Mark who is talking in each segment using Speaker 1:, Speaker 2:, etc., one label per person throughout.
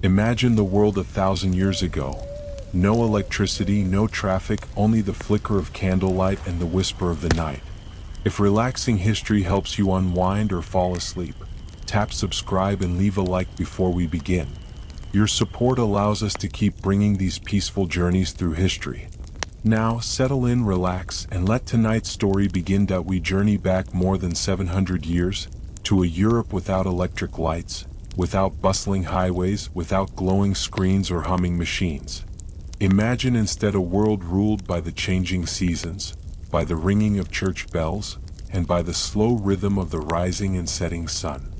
Speaker 1: Imagine the world 1,000 years ago. No electricity, no traffic, only the flicker of candlelight and the whisper of the night. If relaxing history helps you unwind or fall asleep, tap subscribe and leave a like before we begin. Your support allows us to keep bringing these peaceful journeys through history. Now, settle in, relax, and let tonight's story begin. We journey back more than 700 years, to a Europe without electric lights, without bustling highways, without glowing screens or humming machines. Imagine instead a world ruled by the changing seasons, by the ringing of church bells, and by the slow rhythm of the rising and setting sun.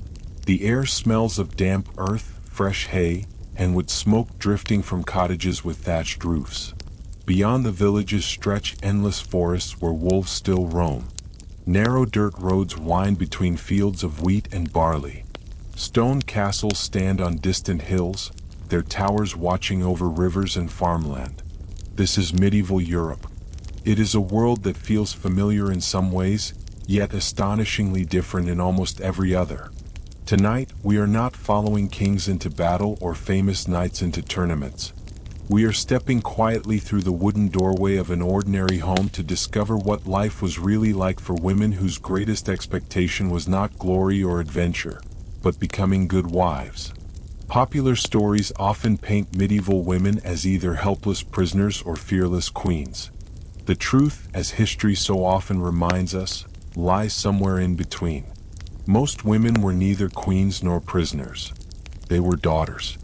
Speaker 1: The air smells of damp earth, fresh hay, and wood smoke drifting from cottages with thatched roofs. Beyond the villages stretch endless forests where wolves still roam. Narrow dirt roads wind between fields of wheat and barley. Stone castles stand on distant hills, their towers watching over rivers and farmland. This is medieval Europe. It is a world that feels familiar in some ways, yet astonishingly different in almost every other. Tonight, we are not following kings into battle or famous knights into tournaments. We are stepping quietly through the wooden doorway of an ordinary home to discover what life was really like for women whose greatest expectation was not glory or adventure, but becoming good wives. Popular stories often paint medieval women as either helpless prisoners or fearless queens. The truth, as history so often reminds us, lies somewhere in between. Most women were neither queens nor prisoners. They were daughters,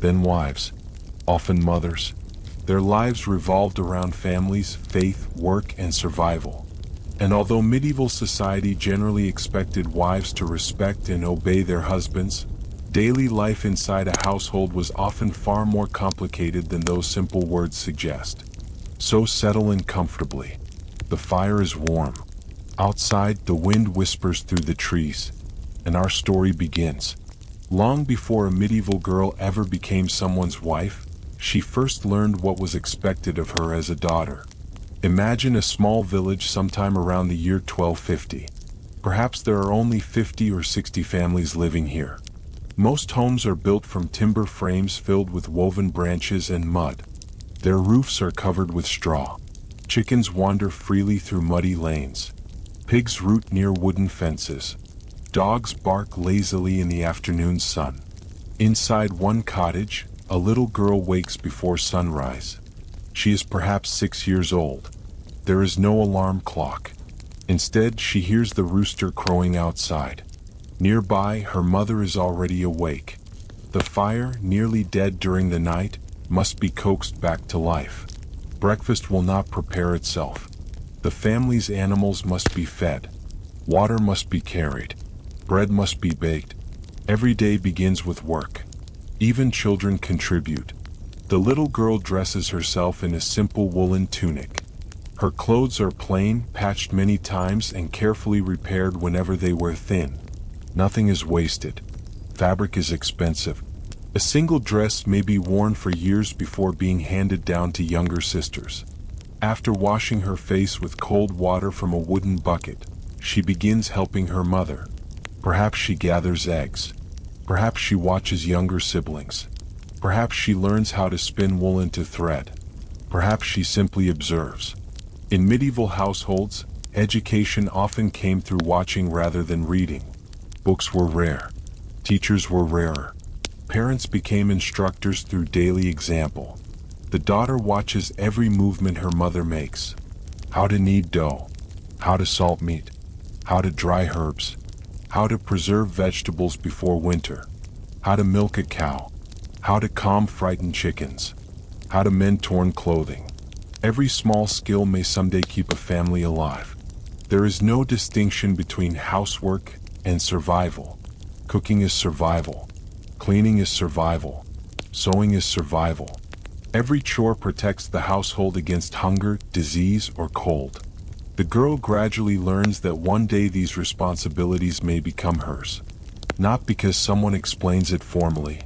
Speaker 1: then wives, often mothers. Their lives revolved around families, faith, work, and survival. And although medieval society generally expected wives to respect and obey their husbands, daily life inside a household was often far more complicated than those simple words suggest. So settle in comfortably. The fire is warm. Outside, the wind whispers through the trees, and our story begins. Long before a medieval girl ever became someone's wife, she first learned what was expected of her as a daughter. Imagine a small village sometime around the year 1250. Perhaps there are only 50 or 60 families living here. Most homes are built from timber frames filled with woven branches and mud. Their roofs are covered with straw. Chickens wander freely through muddy lanes. Pigs root near wooden fences. Dogs bark lazily in the afternoon sun. Inside one cottage, a little girl wakes before sunrise. She is perhaps 6 years old. There is no alarm clock. Instead, she hears the rooster crowing outside. Nearby, her mother is already awake. The fire, nearly dead during the night, must be coaxed back to life. Breakfast will not prepare itself. The family's animals must be fed. Water must be carried. Bread must be baked. Every day begins with work. Even children contribute. The little girl dresses herself in a simple woolen tunic. Her clothes are plain, patched many times, and carefully repaired whenever they wear thin. Nothing is wasted. Fabric is expensive. A single dress may be worn for years before being handed down to younger sisters. After washing her face with cold water from a wooden bucket, she begins helping her mother. Perhaps she gathers eggs. Perhaps she watches younger siblings. Perhaps she learns how to spin wool into thread. Perhaps she simply observes. In medieval households, education often came through watching rather than reading. Books were rare. Teachers were rarer. Parents became instructors through daily example. The daughter watches every movement her mother makes. How to knead dough. How to salt meat. How to dry herbs. How to preserve vegetables before winter. How to milk a cow. How to calm frightened chickens. How to mend torn clothing. Every small skill may someday keep a family alive. There is no distinction between housework and survival. Cooking is survival. Cleaning is survival. Sewing is survival. Every chore protects the household against hunger, disease, or cold. The girl gradually learns that one day these responsibilities may become hers. Not because someone explains it formally,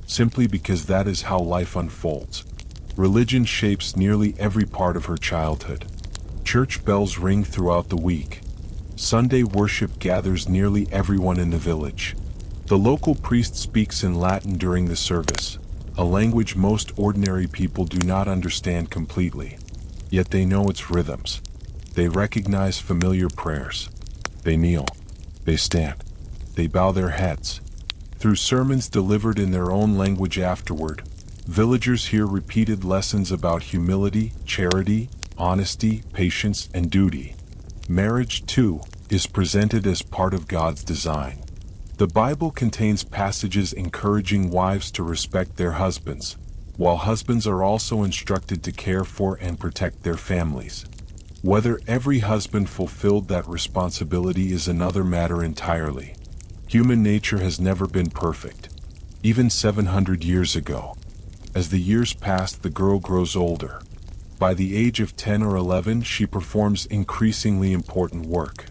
Speaker 1: simply because that is how life unfolds. Religion shapes nearly every part of her childhood. Church bells ring throughout the week. Sunday worship gathers nearly everyone in the village. The local priest speaks in Latin during the service. a language most ordinary people do not understand completely, yet they know its rhythms. They recognize familiar prayers. They kneel. They stand. They bow their heads. Through sermons delivered in their own language afterward, villagers hear repeated lessons about humility, charity, honesty, patience, and duty. Marriage, too, is presented as part of God's design. The Bible contains passages encouraging wives to respect their husbands, while husbands are also instructed to care for and protect their families. Whether every husband fulfilled that responsibility is another matter entirely. Human nature has never been perfect, even 700 years ago. As the years pass, the girl grows older. By the age of 10 or 11, she performs increasingly important work.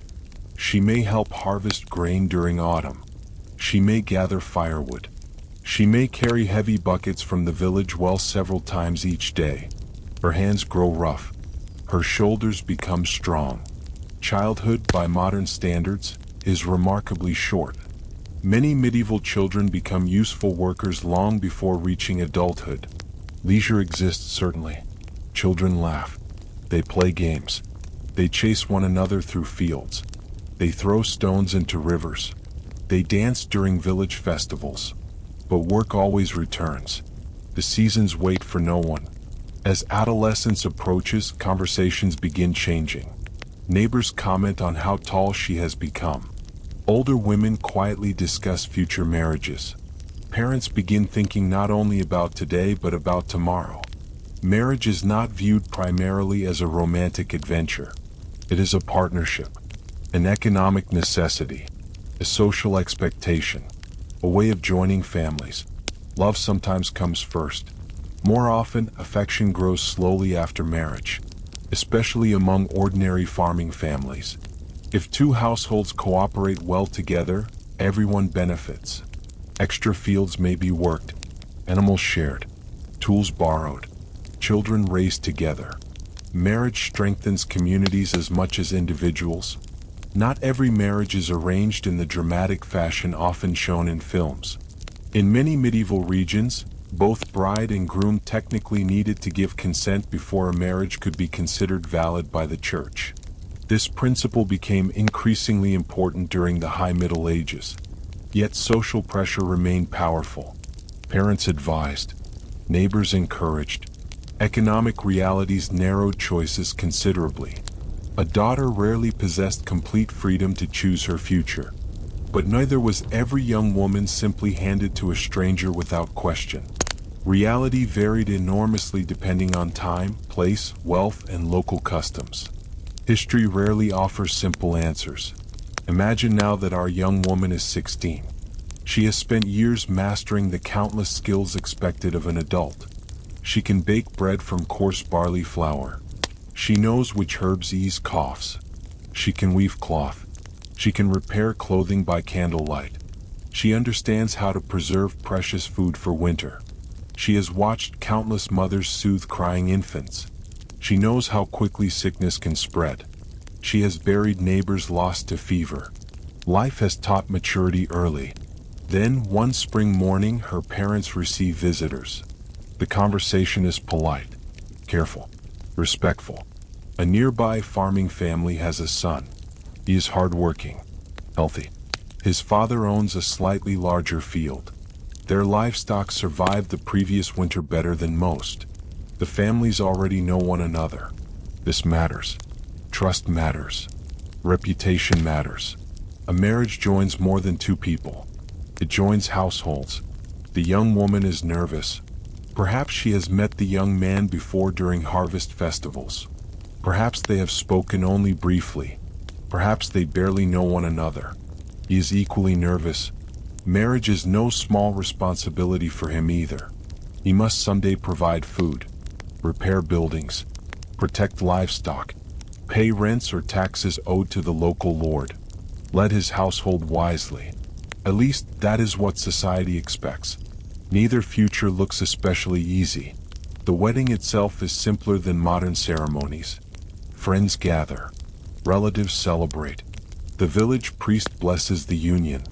Speaker 1: She may help harvest grain during autumn. She may gather firewood. She may carry heavy buckets from the village well several times each day. Her hands grow rough. Her shoulders become strong. Childhood, by modern standards, is remarkably short. Many medieval children become useful workers long before reaching adulthood. Leisure exists, certainly. Children laugh. They play games. They chase one another through fields. They throw stones into rivers. They dance during village festivals. But work always returns. The seasons wait for no one. As adolescence approaches, conversations begin changing. Neighbors comment on how tall she has become. Older women quietly discuss future marriages. Parents begin thinking not only about today but about tomorrow. Marriage is not viewed primarily as a romantic adventure. It is a partnership, an economic necessity, a social expectation, a way of joining families. Love sometimes comes first. More often, affection grows slowly after marriage, especially among ordinary farming families. If two households cooperate well together, everyone benefits. Extra fields may be worked, animals shared, tools borrowed, children raised together. Marriage strengthens communities as much as individuals. Not every marriage is arranged in the dramatic fashion often shown in films. In many medieval regions, both bride and groom technically needed to give consent before a marriage could be considered valid by the church. This principle became increasingly important during the High Middle Ages. Yet social pressure remained powerful. Parents advised, neighbors encouraged. Economic realities narrowed choices considerably. A daughter rarely possessed complete freedom to choose her future. But neither was every young woman simply handed to a stranger without question. Reality varied enormously depending on time, place, wealth, and local customs. History rarely offers simple answers. Imagine now that our young woman is 16. She has spent years mastering the countless skills expected of an adult. She can bake bread from coarse barley flour. She knows which herbs ease coughs. She can weave cloth. She can repair clothing by candlelight. She understands how to preserve precious food for winter. She has watched countless mothers soothe crying infants. She knows how quickly sickness can spread. She has buried neighbors lost to fever. Life has taught maturity early. Then, one spring morning, her parents receive visitors. The conversation is polite, careful, respectful. A nearby farming family has a son. He is hardworking, healthy. His father owns a slightly larger field. Their livestock survived the previous winter better than most. The families already know one another. This matters. Trust matters. Reputation matters. A marriage joins more than two people. It joins households. The young woman is nervous. Perhaps she has met the young man before during harvest festivals. Perhaps they have spoken only briefly. Perhaps they barely know one another. He is equally nervous. Marriage is no small responsibility for him either. He must someday provide food, repair buildings, protect livestock, pay rents or taxes owed to the local lord, lead his household wisely. At least that is what society expects. Neither future looks especially easy. The wedding itself is simpler than modern ceremonies. Friends gather. Relatives celebrate. The village priest blesses the union.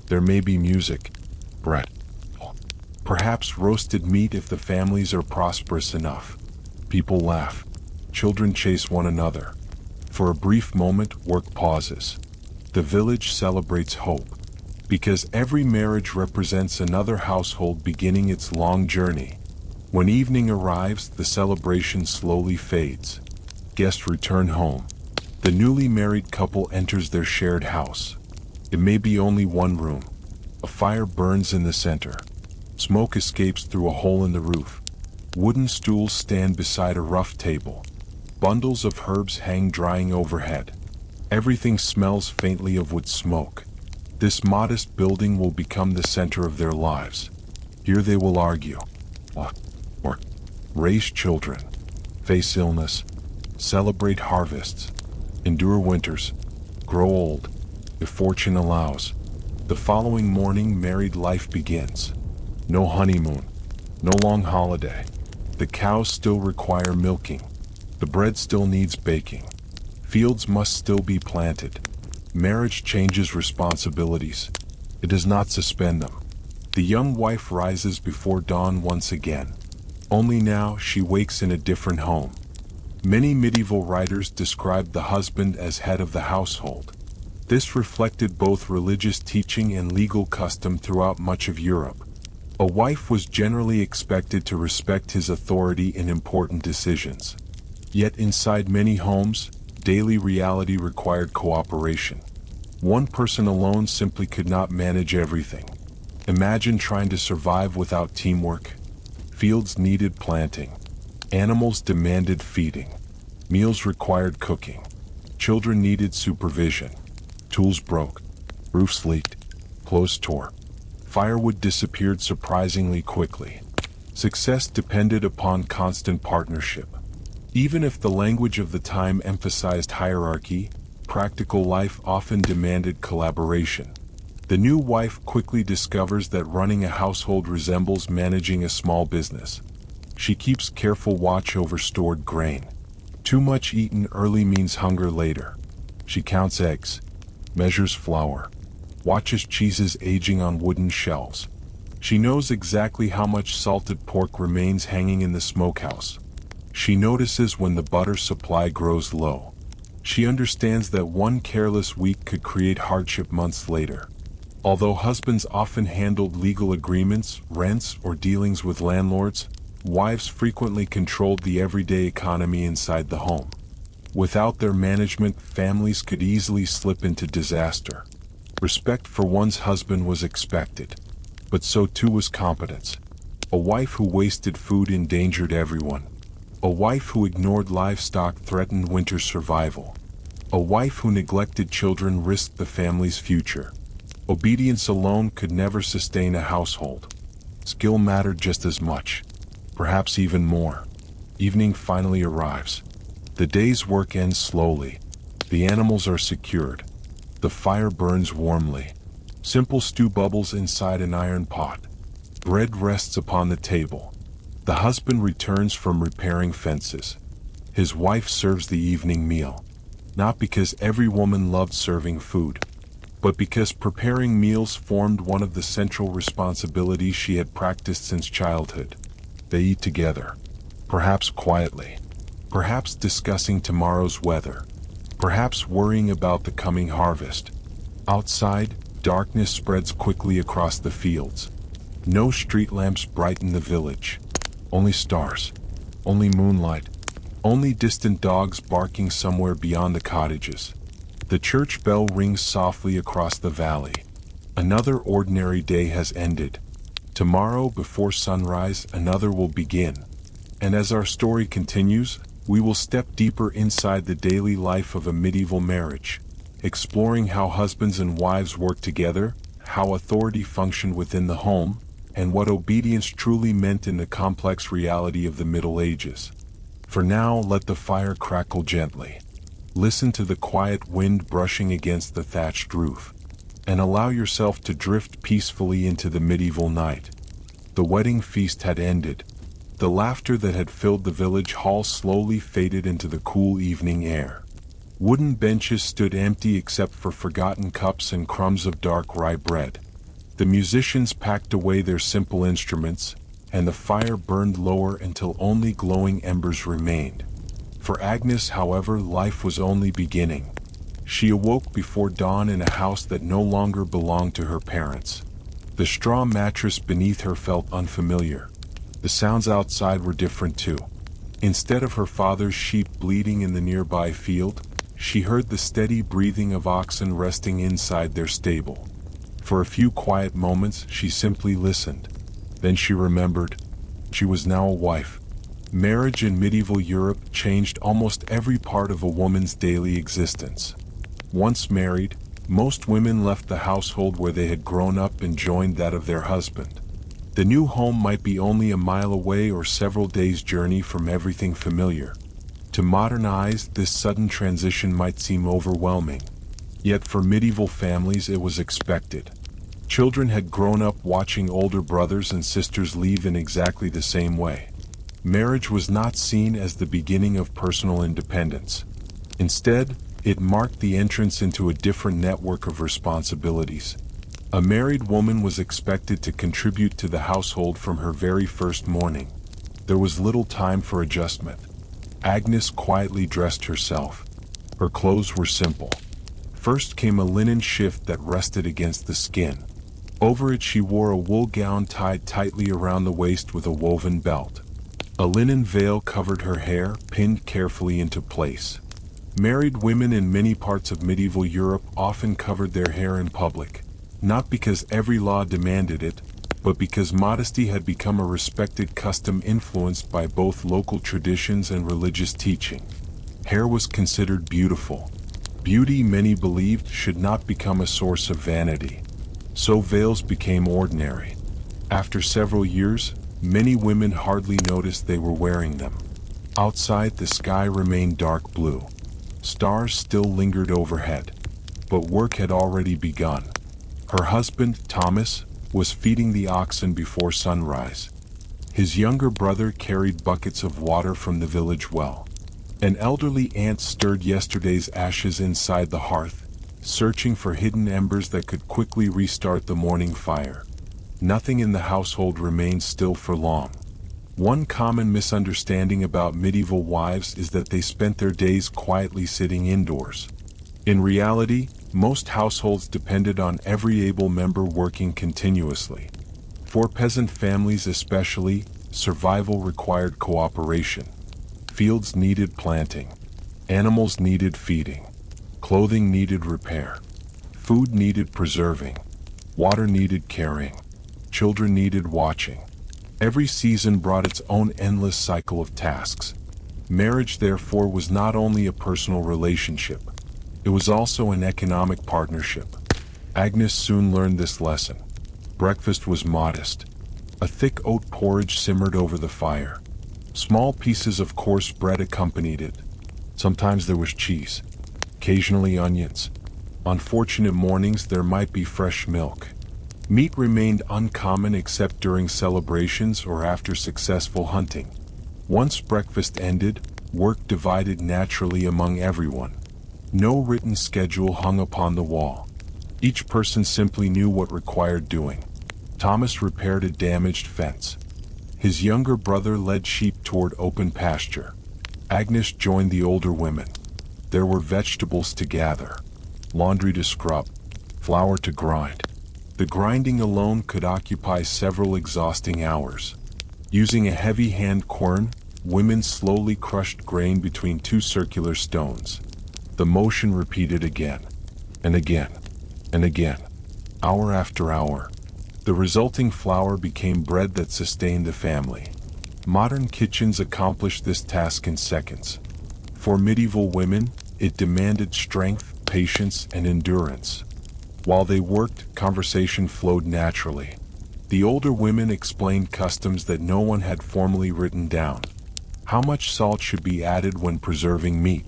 Speaker 1: There may be music, bread, Perhaps roasted meat if the families are prosperous enough. People laugh. Children chase one another. For a brief moment, work pauses. The village celebrates hope, because every marriage represents another household beginning its long journey. When evening arrives, the celebration slowly fades. Guests return home. The newly married couple enters their shared house. It may be only one room. A fire burns in the center. Smoke escapes through a hole in the roof. Wooden stools stand beside a rough table. Bundles of herbs hang drying overhead. Everything smells faintly of wood smoke. This modest building will become the center of their lives. Here they will argue, or raise children, face illness, celebrate harvests, endure winters, grow old, if fortune allows. The following morning, married life begins. No honeymoon, no long holiday. The cows still require milking. The bread still needs baking. Fields must still be planted. Marriage changes responsibilities. It does not suspend them. The young wife rises before dawn once again. Only now she wakes in a different home. Many medieval writers described the husband as head of the household. This reflected both religious teaching and legal custom throughout much of Europe. A wife was generally expected to respect his authority in important decisions. Yet inside many homes, daily reality required cooperation. One person alone simply could not manage everything. Imagine trying to survive without teamwork. Fields needed planting. Animals demanded feeding. Meals required cooking. Children needed supervision. Tools broke. Roofs leaked. Clothes tore. Firewood disappeared surprisingly quickly. Success depended upon constant partnership. Even if the language of the time emphasized hierarchy, practical life often demanded collaboration. The new wife quickly discovers that running a household resembles managing a small business. She keeps careful watch over stored grain. Too much eaten early means hunger later. She counts eggs, measures flour, watches cheeses aging on wooden shelves. She knows exactly how much salted pork remains hanging in the smokehouse. She notices when the butter supply grows low. She understands that one careless week could create hardship months later. Although husbands often handled legal agreements, rents, or dealings with landlords, wives frequently controlled the everyday economy inside the home. Without their management, families could easily slip into disaster. Respect for one's husband was expected, but so too was competence. A wife who wasted food endangered everyone. A wife who ignored livestock threatened winter's survival. A wife who neglected children risked the family's future. Obedience alone could never sustain a household. Skill mattered just as much, perhaps even more. Evening finally arrives. The day's work ends slowly. The animals are secured. The fire burns warmly. Simple stew bubbles inside an iron pot. Bread rests upon the table. The husband returns from repairing fences. His wife serves the evening meal. Not because every woman loved serving food, but because preparing meals formed one of the central responsibilities she had practiced since childhood. They eat together, perhaps quietly, perhaps discussing tomorrow's weather, perhaps worrying about the coming harvest. Outside, darkness spreads quickly across the fields. No street lamps brighten the village. Only stars, only moonlight, only distant dogs barking somewhere beyond the cottages. The church bell rings softly across the valley. Another ordinary day has ended. Tomorrow, before sunrise, another will begin. And as our story continues, we will step deeper inside the daily life of a medieval marriage, exploring how husbands and wives work together, how authority functioned within the home, and what obedience truly meant in the complex reality of the Middle Ages. For now, let the fire crackle gently. Listen to the quiet wind brushing against the thatched roof, and allow yourself to drift peacefully into the medieval night. The wedding feast had ended. The laughter that had filled the village hall slowly faded into the cool evening air. Wooden benches stood empty except for forgotten cups and crumbs of dark rye bread. The musicians packed away their simple instruments, and the fire burned lower until only glowing embers remained. For Agnes, however, life was only beginning. She awoke before dawn in a house that no longer belonged to her parents. The straw mattress beneath her felt unfamiliar. The sounds outside were different too. Instead of her father's sheep bleating in the nearby field, she heard the steady breathing of oxen resting inside their stable. For a few quiet moments, she simply listened. Then she remembered. She was now a wife. Marriage in medieval Europe changed almost every part of a woman's daily existence. Once married, most women left the household where they had grown up and joined that of their husband. The new home might be only a mile away or several days' journey from everything familiar. To modern eyes, this sudden transition might seem overwhelming. Yet for medieval families it was expected. Children had grown up watching older brothers and sisters leave in exactly the same way. Marriage was not seen as the beginning of personal independence. Instead, it marked the entrance into a different network of responsibilities. A married woman was expected to contribute to the household from her very first morning. There was little time for adjustment. Agnes quietly dressed herself. Her clothes were simple. First came a linen shift that rested against the skin. Over it she wore a wool gown tied tightly around the waist with a woven belt. A linen veil covered her hair, pinned carefully into place. Married women in many parts of medieval Europe often covered their hair in public, not because every law demanded it, but because modesty had become a respected custom influenced by both local traditions and religious teaching. Hair was considered beautiful. Beauty, many believed, should not become a source of vanity. So veils became ordinary. After several years, many women hardly noticed they were wearing them. Outside, the sky remained dark blue. Stars still lingered overhead. But work had already begun. Her husband, Thomas, was feeding the oxen before sunrise. His younger brother carried buckets of water from the village well. An elderly aunt stirred yesterday's ashes inside the hearth, searching for hidden embers that could quickly restart the morning fire. Nothing in the household remained still for long. One common misunderstanding about medieval wives is that they spent their days quietly sitting indoors. In reality, most households depended on every able member working continuously. For peasant families especially, survival required cooperation. Fields needed planting. Animals needed feeding. Clothing needed repair. Food needed preserving. Water needed carrying. Children needed watching. Every season brought its own endless cycle of tasks. Marriage, therefore, was not only a personal relationship. It was also an economic partnership. Agnes soon learned this lesson. Breakfast was modest. A thick oat porridge simmered over the fire. Small pieces of coarse bread accompanied it. Sometimes there was cheese. Occasionally onions. On fortunate mornings there might be fresh milk. Meat remained uncommon except during celebrations or after successful hunting. Once breakfast ended, work divided naturally among everyone. No written schedule hung upon the wall. Each person simply knew what required doing. Thomas repaired a damaged fence. His younger brother led sheep toward open pasture. Agnes joined the older women. There were vegetables to gather, laundry to scrub, flour to grind. The grinding alone could occupy several exhausting hours. Using a heavy hand quern, women slowly crushed grain between two circular stones. The motion repeated again, and again, and again, hour after hour. The resulting flour became bread that sustained the family. Modern kitchens accomplished this task in seconds. For medieval women, it demanded strength, patience, and endurance. While they worked, conversation flowed naturally. The older women explained customs that no one had formally written down. How much salt should be added when preserving meat?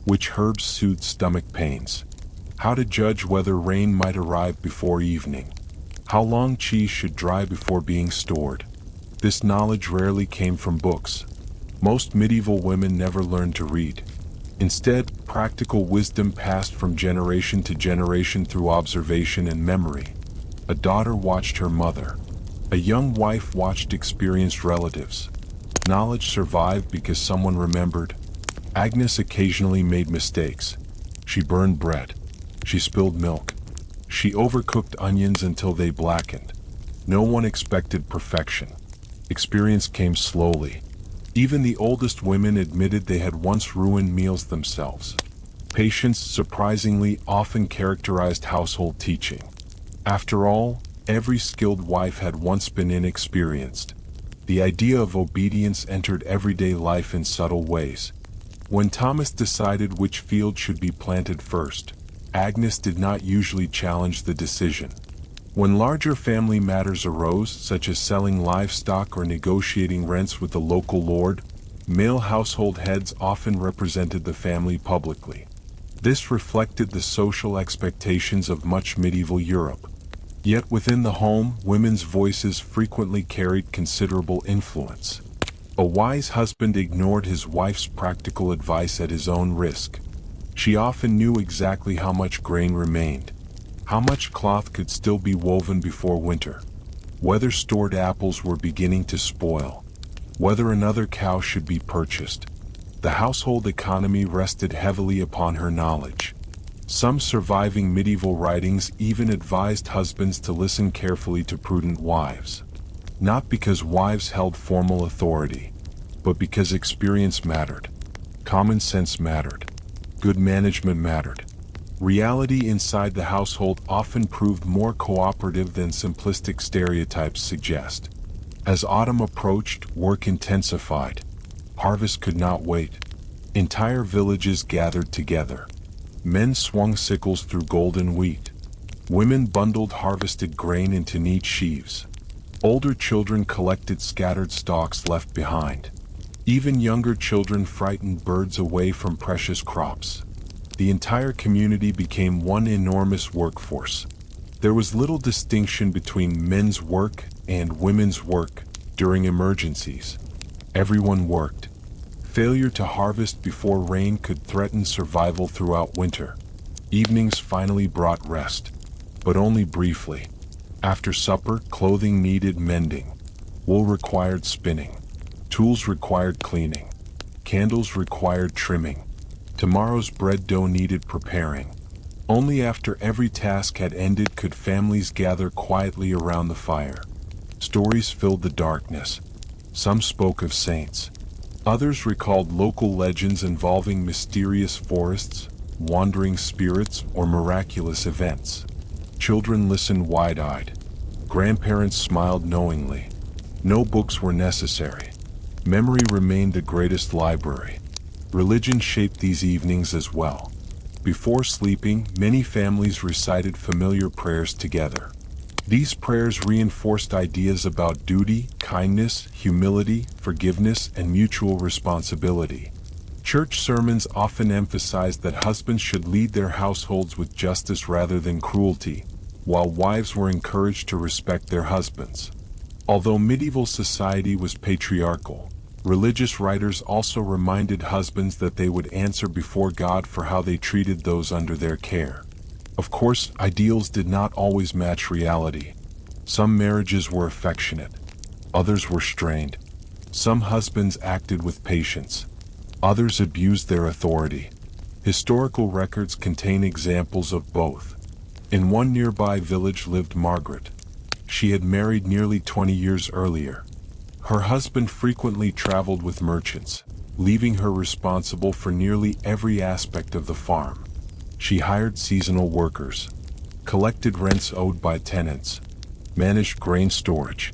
Speaker 1: Which herbs soothed stomach pains? How to judge whether rain might arrive before evening? How long cheese should dry before being stored? This knowledge rarely came from books. Most medieval women never learned to read. Instead, practical wisdom passed from generation to generation through observation and memory. A daughter watched her mother. A young wife watched experienced relatives. Knowledge survived because someone remembered. Agnes occasionally made mistakes. She burned bread. She spilled milk. She overcooked onions until they blackened. No one expected perfection. Experience came slowly. Even the oldest women admitted they had once ruined meals themselves. Patience, surprisingly, often characterized household teaching. After all, every skilled wife had once been inexperienced. The idea of obedience entered everyday life in subtle ways. When Thomas decided which field should be planted first, Agnes did not usually challenge the decision. When larger family matters arose, such as selling livestock or negotiating rents with the local lord, male household heads often represented the family publicly. This reflected the social expectations of much medieval Europe. Yet within the home, women's voices frequently carried considerable influence. A wise husband ignored his wife's practical advice at his own risk. She often knew exactly how much grain remained, how much cloth could still be woven before winter, whether stored apples were beginning to spoil, whether another cow should be purchased. The household economy rested heavily upon her knowledge. Some surviving medieval writings even advised husbands to listen carefully to prudent wives. Not because wives held formal authority, but because experience mattered, common sense mattered, good management mattered. Reality inside the household often proved more cooperative than simplistic stereotypes suggest. As autumn approached, work intensified. Harvest could not wait. Entire villages gathered together. Men swung sickles through golden wheat. Women bundled harvested grain into neat sheaves. Older children collected scattered stalks left behind. Even younger children frightened birds away from precious crops. The entire community became one enormous workforce. There was little distinction between men's work and women's work during emergencies. Everyone worked. Failure to harvest before rain could threaten survival throughout winter. Evenings finally brought rest, but only briefly. After supper, clothing needed mending. Wool required spinning. Tools required cleaning. Candles required trimming. Tomorrow's bread dough needed preparing. Only after every task had ended could families gather quietly around the fire. Stories filled the darkness. Some spoke of saints. Others recalled local legends involving mysterious forests, wandering spirits, or miraculous events. Children listened wide-eyed. Grandparents smiled knowingly. No books were necessary. Memory remained the greatest library. Religion shaped these evenings as well. Before sleeping, many families recited familiar prayers together. These prayers reinforced ideas about duty, kindness, humility, forgiveness, and mutual responsibility. Church sermons often emphasized that husbands should lead their households with justice rather than cruelty, while wives were encouraged to respect their husbands. Although medieval society was patriarchal, religious writers also reminded husbands that they would answer before God for how they treated those under their care. Of course, ideals did not always match reality. Some marriages were affectionate. Others were strained. Some husbands acted with patience. Others abused their authority. Historical records contain examples of both. In one nearby village lived Margaret. She had married nearly 20 years earlier. Her husband frequently traveled with merchants, leaving her responsible for nearly every aspect of the farm. She hired seasonal workers, collected rents owed by tenants, managed grain storage,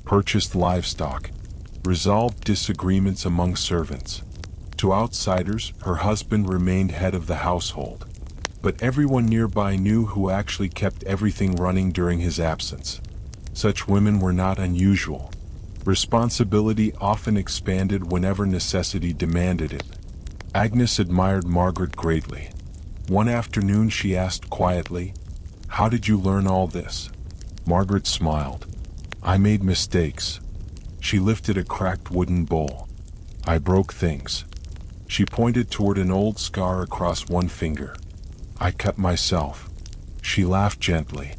Speaker 1: purchased livestock, resolved disagreements among servants. To outsiders, her husband remained head of the household, but everyone nearby knew who actually kept everything running during his absence. Such women were not unusual. Responsibility often expanded whenever necessity demanded it. Agnes admired Margaret greatly. One afternoon she asked quietly, "How did you learn all this?" Margaret smiled. "I made mistakes." She lifted a cracked wooden bowl. "I broke things." She pointed toward an old scar across one finger. "I cut myself." She laughed gently.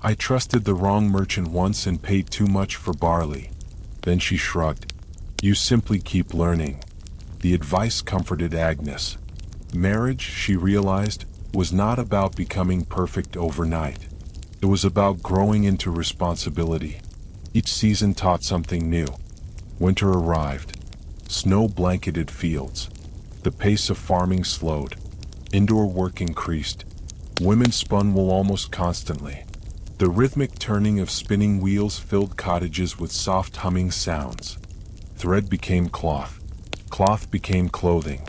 Speaker 1: I trusted the wrong merchant once and paid too much for barley. Then she shrugged. You simply keep learning. The advice comforted Agnes. Marriage, she realized, was not about becoming perfect overnight. It was about growing into responsibility. Each season taught something new. Winter arrived. Snow blanketed fields. The pace of farming slowed. Indoor work increased. Women spun wool almost constantly. The rhythmic turning of spinning wheels filled cottages with soft humming sounds. Thread became cloth. Cloth became clothing.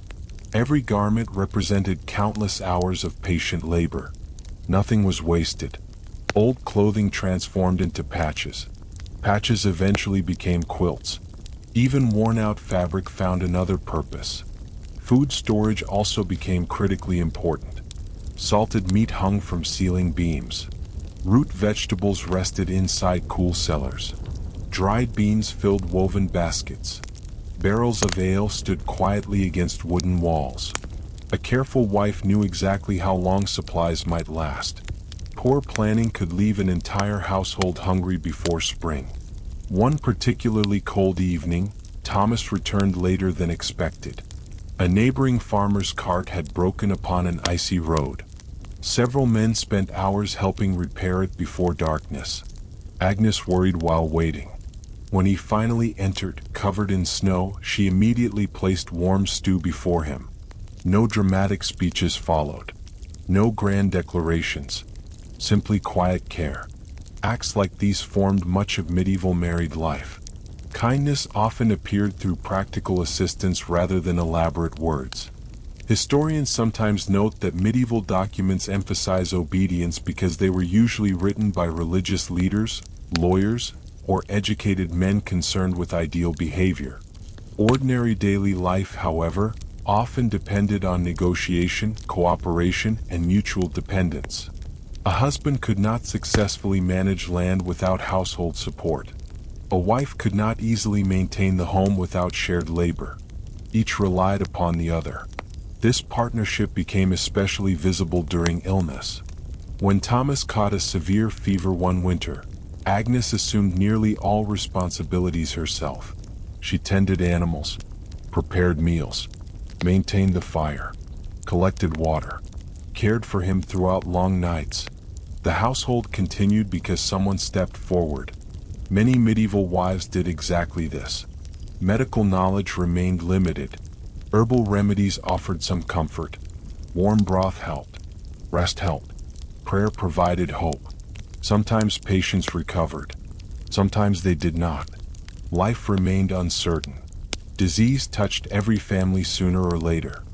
Speaker 1: Every garment represented countless hours of patient labor. Nothing was wasted. Old clothing transformed into patches. Patches eventually became quilts. Even worn-out fabric found another purpose. Food storage also became critically important. Salted meat hung from ceiling beams. Root vegetables rested inside cool cellars. Dried beans filled woven baskets. Barrels of ale stood quietly against wooden walls. A careful wife knew exactly how long supplies might last. Poor planning could leave an entire household hungry before spring. One particularly cold evening, Thomas returned later than expected. A neighboring farmer's cart had broken upon an icy road. Several men spent hours helping repair it before darkness. Agnes worried while waiting. When he finally entered, covered in snow, she immediately placed warm stew before him. No dramatic speeches followed. No grand declarations. Simply quiet care. Acts like these formed much of medieval married life. Kindness often appeared through practical assistance rather than elaborate words. Historians sometimes note that medieval documents emphasize obedience because they were usually written by religious leaders, lawyers, or educated men concerned with ideal behavior. Ordinary daily life, however, often depended on negotiation, cooperation, and mutual dependence. A husband could not successfully manage land without household support. A wife could not easily maintain the home without shared labor. Each relied upon the other. This partnership became especially visible during illness. When Thomas caught a severe fever one winter, Agnes assumed nearly all responsibilities herself. She tended animals, prepared meals, maintained the fire, collected water, cared for him throughout long nights. The household continued because someone stepped forward. Many medieval wives did exactly this. Medical knowledge remained limited. Herbal remedies offered some comfort. Warm broth helped. Rest helped. Prayer provided hope. Sometimes patients recovered. Sometimes they did not. Life remained uncertain. Disease touched every family sooner or later.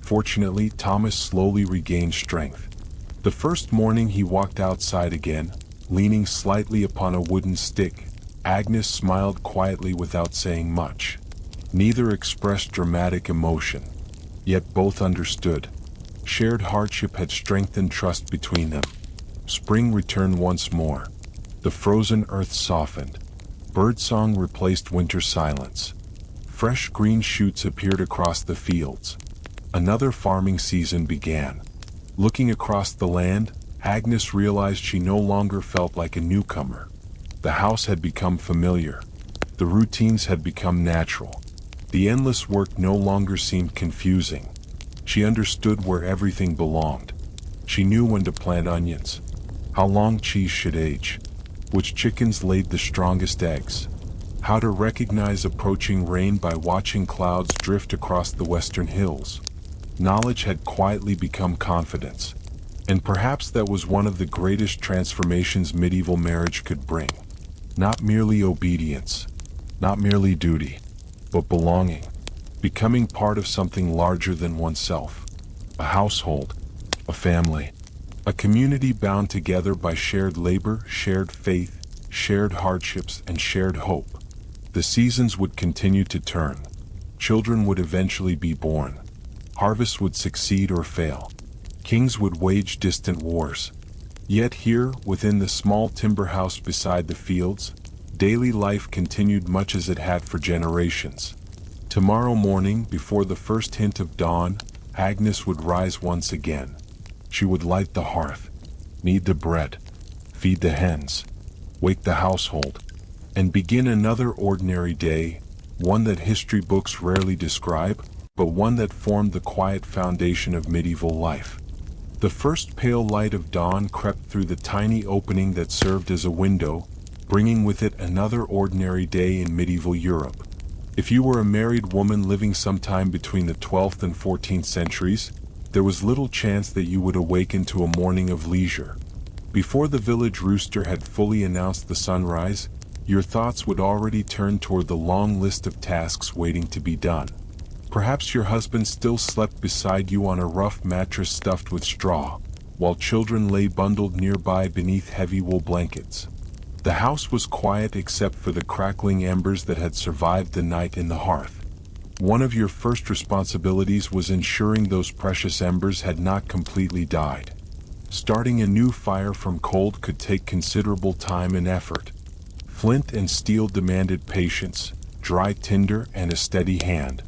Speaker 1: Fortunately, Thomas slowly regained strength. The first morning he walked outside again, leaning slightly upon a wooden stick. Agnes smiled quietly without saying much. Neither expressed dramatic emotion. Yet both understood. Shared hardship had strengthened trust between them. Spring returned once more. The frozen earth softened. Birdsong replaced winter silence. Fresh green shoots appeared across the fields. Another farming season began. Looking across the land, Agnes realized she no longer felt like a newcomer. The house had become familiar. The routines had become natural. The endless work no longer seemed confusing. She understood where everything belonged. She knew when to plant onions, how long cheese should age, which chickens laid the strongest eggs, how to recognize approaching rain by watching clouds drift across the western hills. Knowledge had quietly become confidence. And perhaps that was one of the greatest transformations medieval marriage could bring. Not merely obedience, not merely duty, but belonging, becoming part of something larger than oneself. A household, a family, a community bound together by shared labor, shared faith, shared hardships, and shared hope. The seasons would continue to turn. Children would eventually be born. Harvests would succeed or fail. Kings would wage distant wars. Yet here, within the small timber house beside the fields, daily life continued much as it had for generations. Tomorrow morning, before the first hint of dawn, Agnes would rise once again. She would light the hearth, knead the bread, feed the hens, wake the household, and begin another ordinary day, one that history books rarely describe, but one that formed the quiet foundation of medieval life. The first pale light of dawn crept through the tiny opening that served as a window, bringing with it another ordinary day in medieval Europe. If you were a married woman living sometime between the 12th and 14th centuries, there was little chance that you would awaken to a morning of leisure. Before the village rooster had fully announced the sunrise, your thoughts would already turn toward the long list of tasks waiting to be done. Perhaps your husband still slept beside you on a rough mattress stuffed with straw, while children lay bundled nearby beneath heavy wool blankets. The house was quiet except for the crackling embers that had survived the night in the hearth. One of your first responsibilities was ensuring those precious embers had not completely died. Starting a new fire from cold could take considerable time and effort. Flint and steel demanded patience, dry tinder, and a steady hand.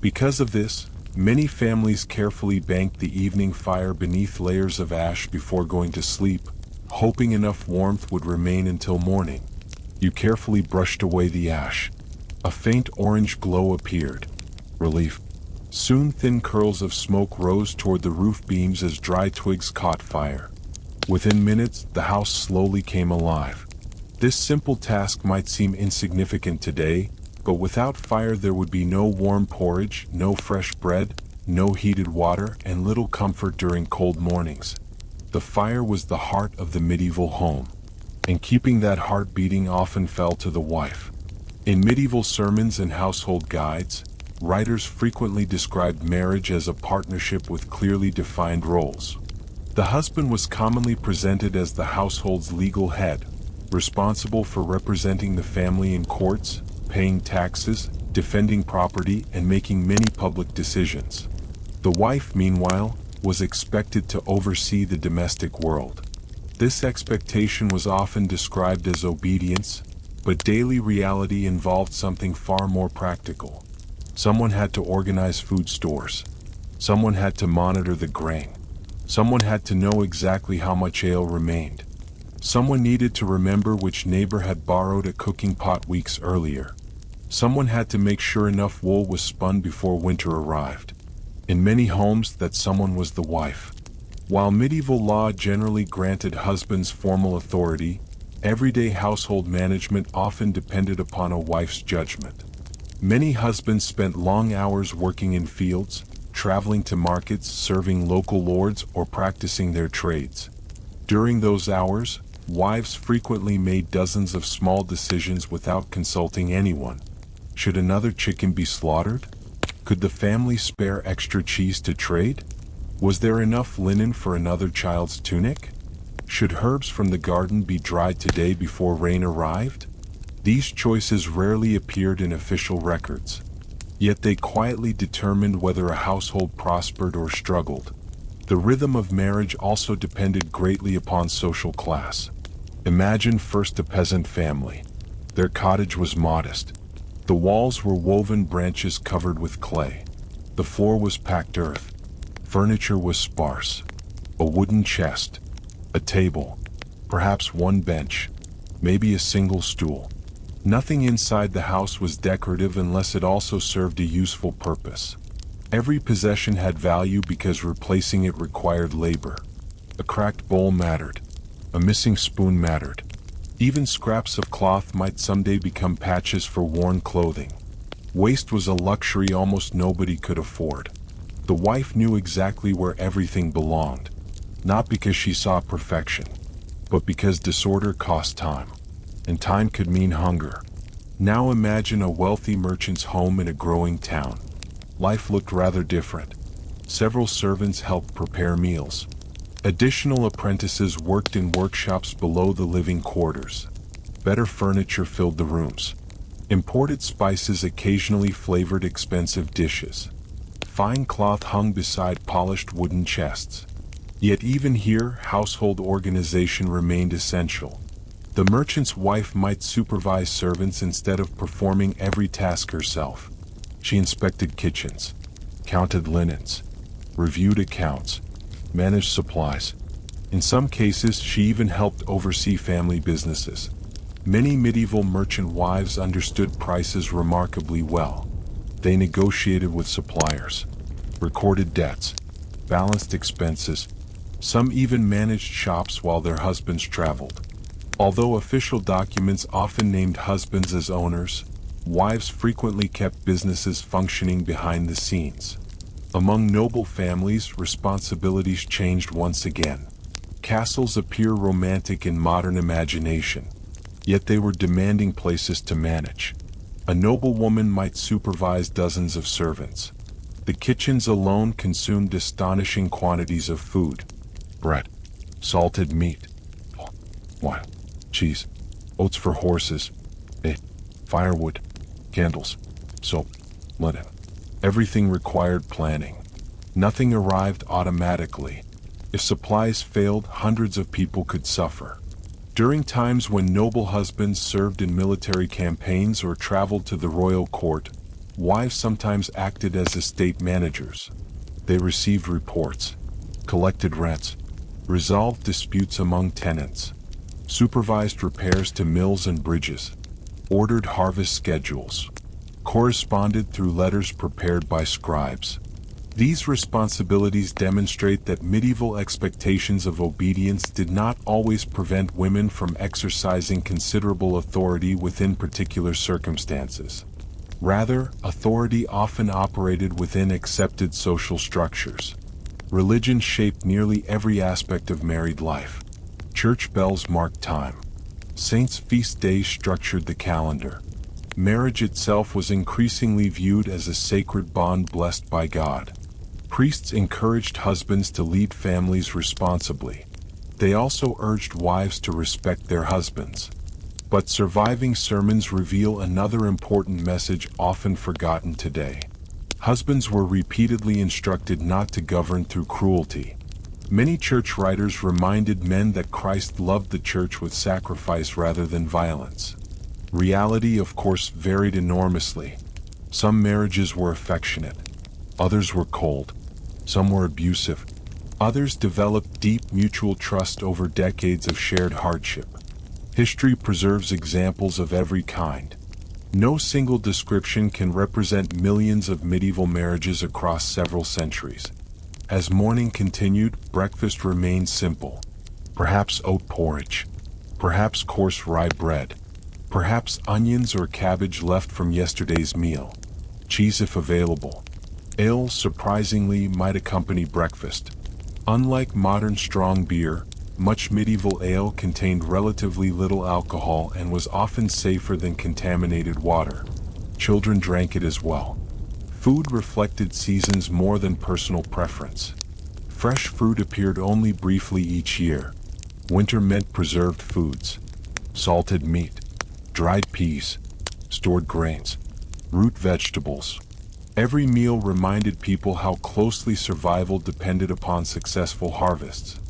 Speaker 1: Because of this, many families carefully banked the evening fire beneath layers of ash before going to sleep, hoping enough warmth would remain until morning. You carefully brushed away the ash. A faint orange glow appeared. Relief. Soon thin curls of smoke rose toward the roof beams as dry twigs caught fire. Within minutes, the house slowly came alive. This simple task might seem insignificant today, but without fire there would be no warm porridge, no fresh bread, no heated water, and little comfort during cold mornings. The fire was the heart of the medieval home, and keeping that heart beating often fell to the wife. In medieval sermons and household guides, writers frequently described marriage as a partnership with clearly defined roles. The husband was commonly presented as the household's legal head, responsible for representing the family in courts, paying taxes, defending property, and making many public decisions. The wife, meanwhile, was expected to oversee the domestic world. This expectation was often described as obedience, but daily reality involved something far more practical. Someone had to organize food stores. Someone had to monitor the grain. Someone had to know exactly how much ale remained. Someone needed to remember which neighbor had borrowed a cooking pot weeks earlier. Someone had to make sure enough wool was spun before winter arrived. In many homes, that someone was the wife. While medieval law generally granted husbands formal authority, everyday household management often depended upon a wife's judgment. Many husbands spent long hours working in fields, traveling to markets, serving local lords, or practicing their trades. During those hours, wives frequently made dozens of small decisions without consulting anyone. Should another chicken be slaughtered? Could the family spare extra cheese to trade? Was there enough linen for another child's tunic? Should herbs from the garden be dried today before rain arrived? These choices rarely appeared in official records, yet they quietly determined whether a household prospered or struggled. The rhythm of marriage also depended greatly upon social class. Imagine first a peasant family. Their cottage was modest. The walls were woven branches covered with clay. The floor was packed earth. Furniture was sparse. A wooden chest, a table, perhaps one bench, maybe a single stool. Nothing inside the house was decorative unless it also served a useful purpose. Every possession had value because replacing it required labor. A cracked bowl mattered. A missing spoon mattered. Even scraps of cloth might someday become patches for worn clothing. Waste was a luxury almost nobody could afford. The wife knew exactly where everything belonged, not because she saw perfection, but because disorder cost time, and time could mean hunger. Now imagine a wealthy merchant's home in a growing town. Life looked rather different. Several servants helped prepare meals. Additional apprentices worked in workshops below the living quarters. Better furniture filled the rooms. Imported spices occasionally flavored expensive dishes. Fine cloth hung beside polished wooden chests. Yet even here, household organization remained essential. The merchant's wife might supervise servants instead of performing every task herself. She inspected kitchens, counted linens, reviewed accounts, managed supplies. In some cases, she even helped oversee family businesses. Many medieval merchant wives understood prices remarkably well. They negotiated with suppliers, recorded debts, balanced expenses. Some even managed shops while their husbands traveled. Although official documents often named husbands as owners, wives frequently kept businesses functioning behind the scenes. Among noble families, responsibilities changed once again. Castles appear romantic in modern imagination, yet they were demanding places to manage. A noblewoman might supervise dozens of servants. The kitchens alone consumed astonishing quantities of food: bread, salted meat, wine, cheese, oats for horses, firewood, candles, soap, linen. Everything required planning. Nothing arrived automatically. If supplies failed, hundreds of people could suffer. During times when noble husbands served in military campaigns or traveled to the royal court, wives sometimes acted as estate managers. They received reports, collected rents, resolved disputes among tenants, supervised repairs to mills and bridges, ordered harvest schedules, corresponded through letters prepared by scribes. These responsibilities demonstrate that medieval expectations of obedience did not always prevent women from exercising considerable authority within particular circumstances. Rather, authority often operated within accepted social structures. Religion shaped nearly every aspect of married life. Church bells marked time. Saints' feast days structured the calendar. Marriage itself was increasingly viewed as a sacred bond blessed by God. Priests encouraged husbands to lead families responsibly. They also urged wives to respect their husbands. But surviving sermons reveal another important message often forgotten today. Husbands were repeatedly instructed not to govern through cruelty. Many church writers reminded men that Christ loved the church with sacrifice rather than violence. Reality, of course, varied enormously. Some marriages were affectionate. Others were cold. Some were abusive. Others developed deep mutual trust over decades of shared hardship. History preserves examples of every kind. No single description can represent millions of medieval marriages across several centuries. As morning continued, breakfast remained simple. Perhaps oat porridge. Perhaps coarse rye bread. Perhaps onions or cabbage left from yesterday's meal. Cheese if available. Ale, surprisingly, might accompany breakfast. Unlike modern strong beer, much medieval ale contained relatively little alcohol and was often safer than contaminated water. Children drank it as well. Food reflected seasons more than personal preference. Fresh fruit appeared only briefly each year. Winter meant preserved foods. Salted meat, dried peas, stored grains, root vegetables. Every meal reminded people how closely survival depended upon successful harvests.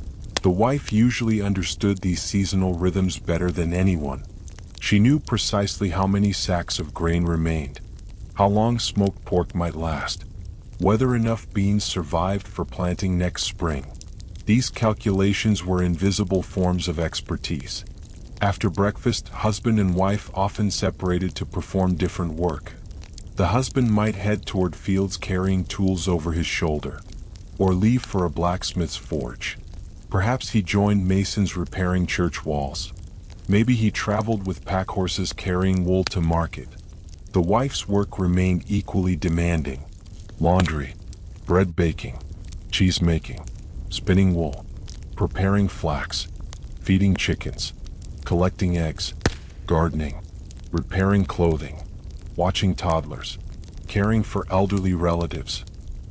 Speaker 1: The wife usually understood these seasonal rhythms better than anyone. She knew precisely how many sacks of grain remained, how long smoked pork might last, whether enough beans survived for planting next spring. These calculations were invisible forms of expertise. After breakfast, husband and wife often separated to perform different work. The husband might head toward fields carrying tools over his shoulder, or leave for a blacksmith's forge. Perhaps he joined masons repairing church walls. Maybe he traveled with pack horses carrying wool to market. The wife's work remained equally demanding. Laundry, bread baking, cheese making, spinning wool, preparing flax, feeding chickens, collecting eggs, gardening, repairing clothing, watching toddlers, caring for elderly relatives,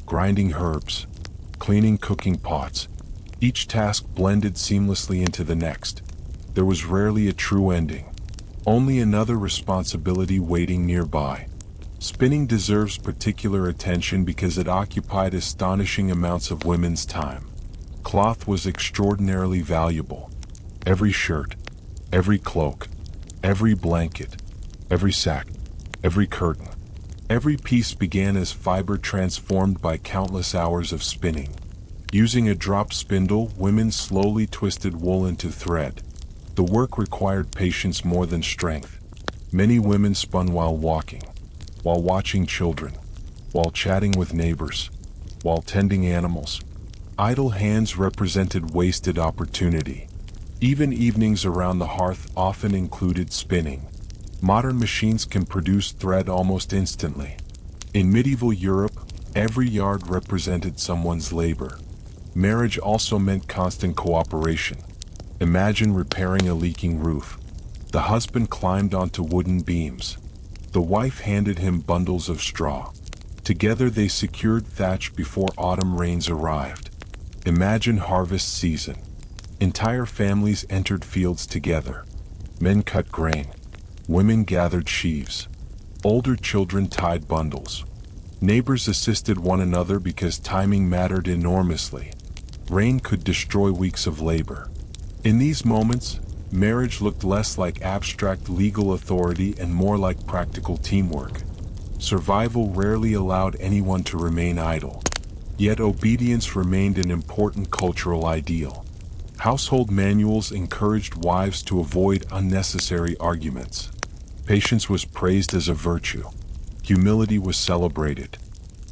Speaker 1: grinding herbs, cleaning cooking pots. Each task blended seamlessly into the next. There was rarely a true ending, only another responsibility waiting nearby. Spinning deserves particular attention because it occupied astonishing amounts of women's time. Cloth was extraordinarily valuable. Every shirt, every cloak, every blanket, every sack, every curtain, every piece began as fiber transformed by countless hours of spinning. Using a drop spindle, women slowly twisted wool into thread. The work required patience more than strength. Many women spun while walking, while watching children, while chatting with neighbors, while tending animals. Idle hands represented wasted opportunity. Even evenings around the hearth often included spinning. Modern machines can produce thread almost instantly. In medieval Europe, every yard represented someone's labor. Marriage also meant constant cooperation. Imagine repairing a leaking roof. The husband climbed onto wooden beams. The wife handed him bundles of straw. Together they secured thatch before autumn rains arrived. Imagine harvest season. Entire families entered fields together. Men cut grain. Women gathered sheaves. Older children tied bundles. Neighbors assisted one another because timing mattered enormously. Rain could destroy weeks of labor. In these moments, marriage looked less like abstract legal authority and more like practical teamwork. Survival rarely allowed anyone to remain idle. Yet obedience remained an important cultural ideal. Household manuals encouraged wives to avoid unnecessary arguments. Patience was praised as a virtue. Humility was celebrated.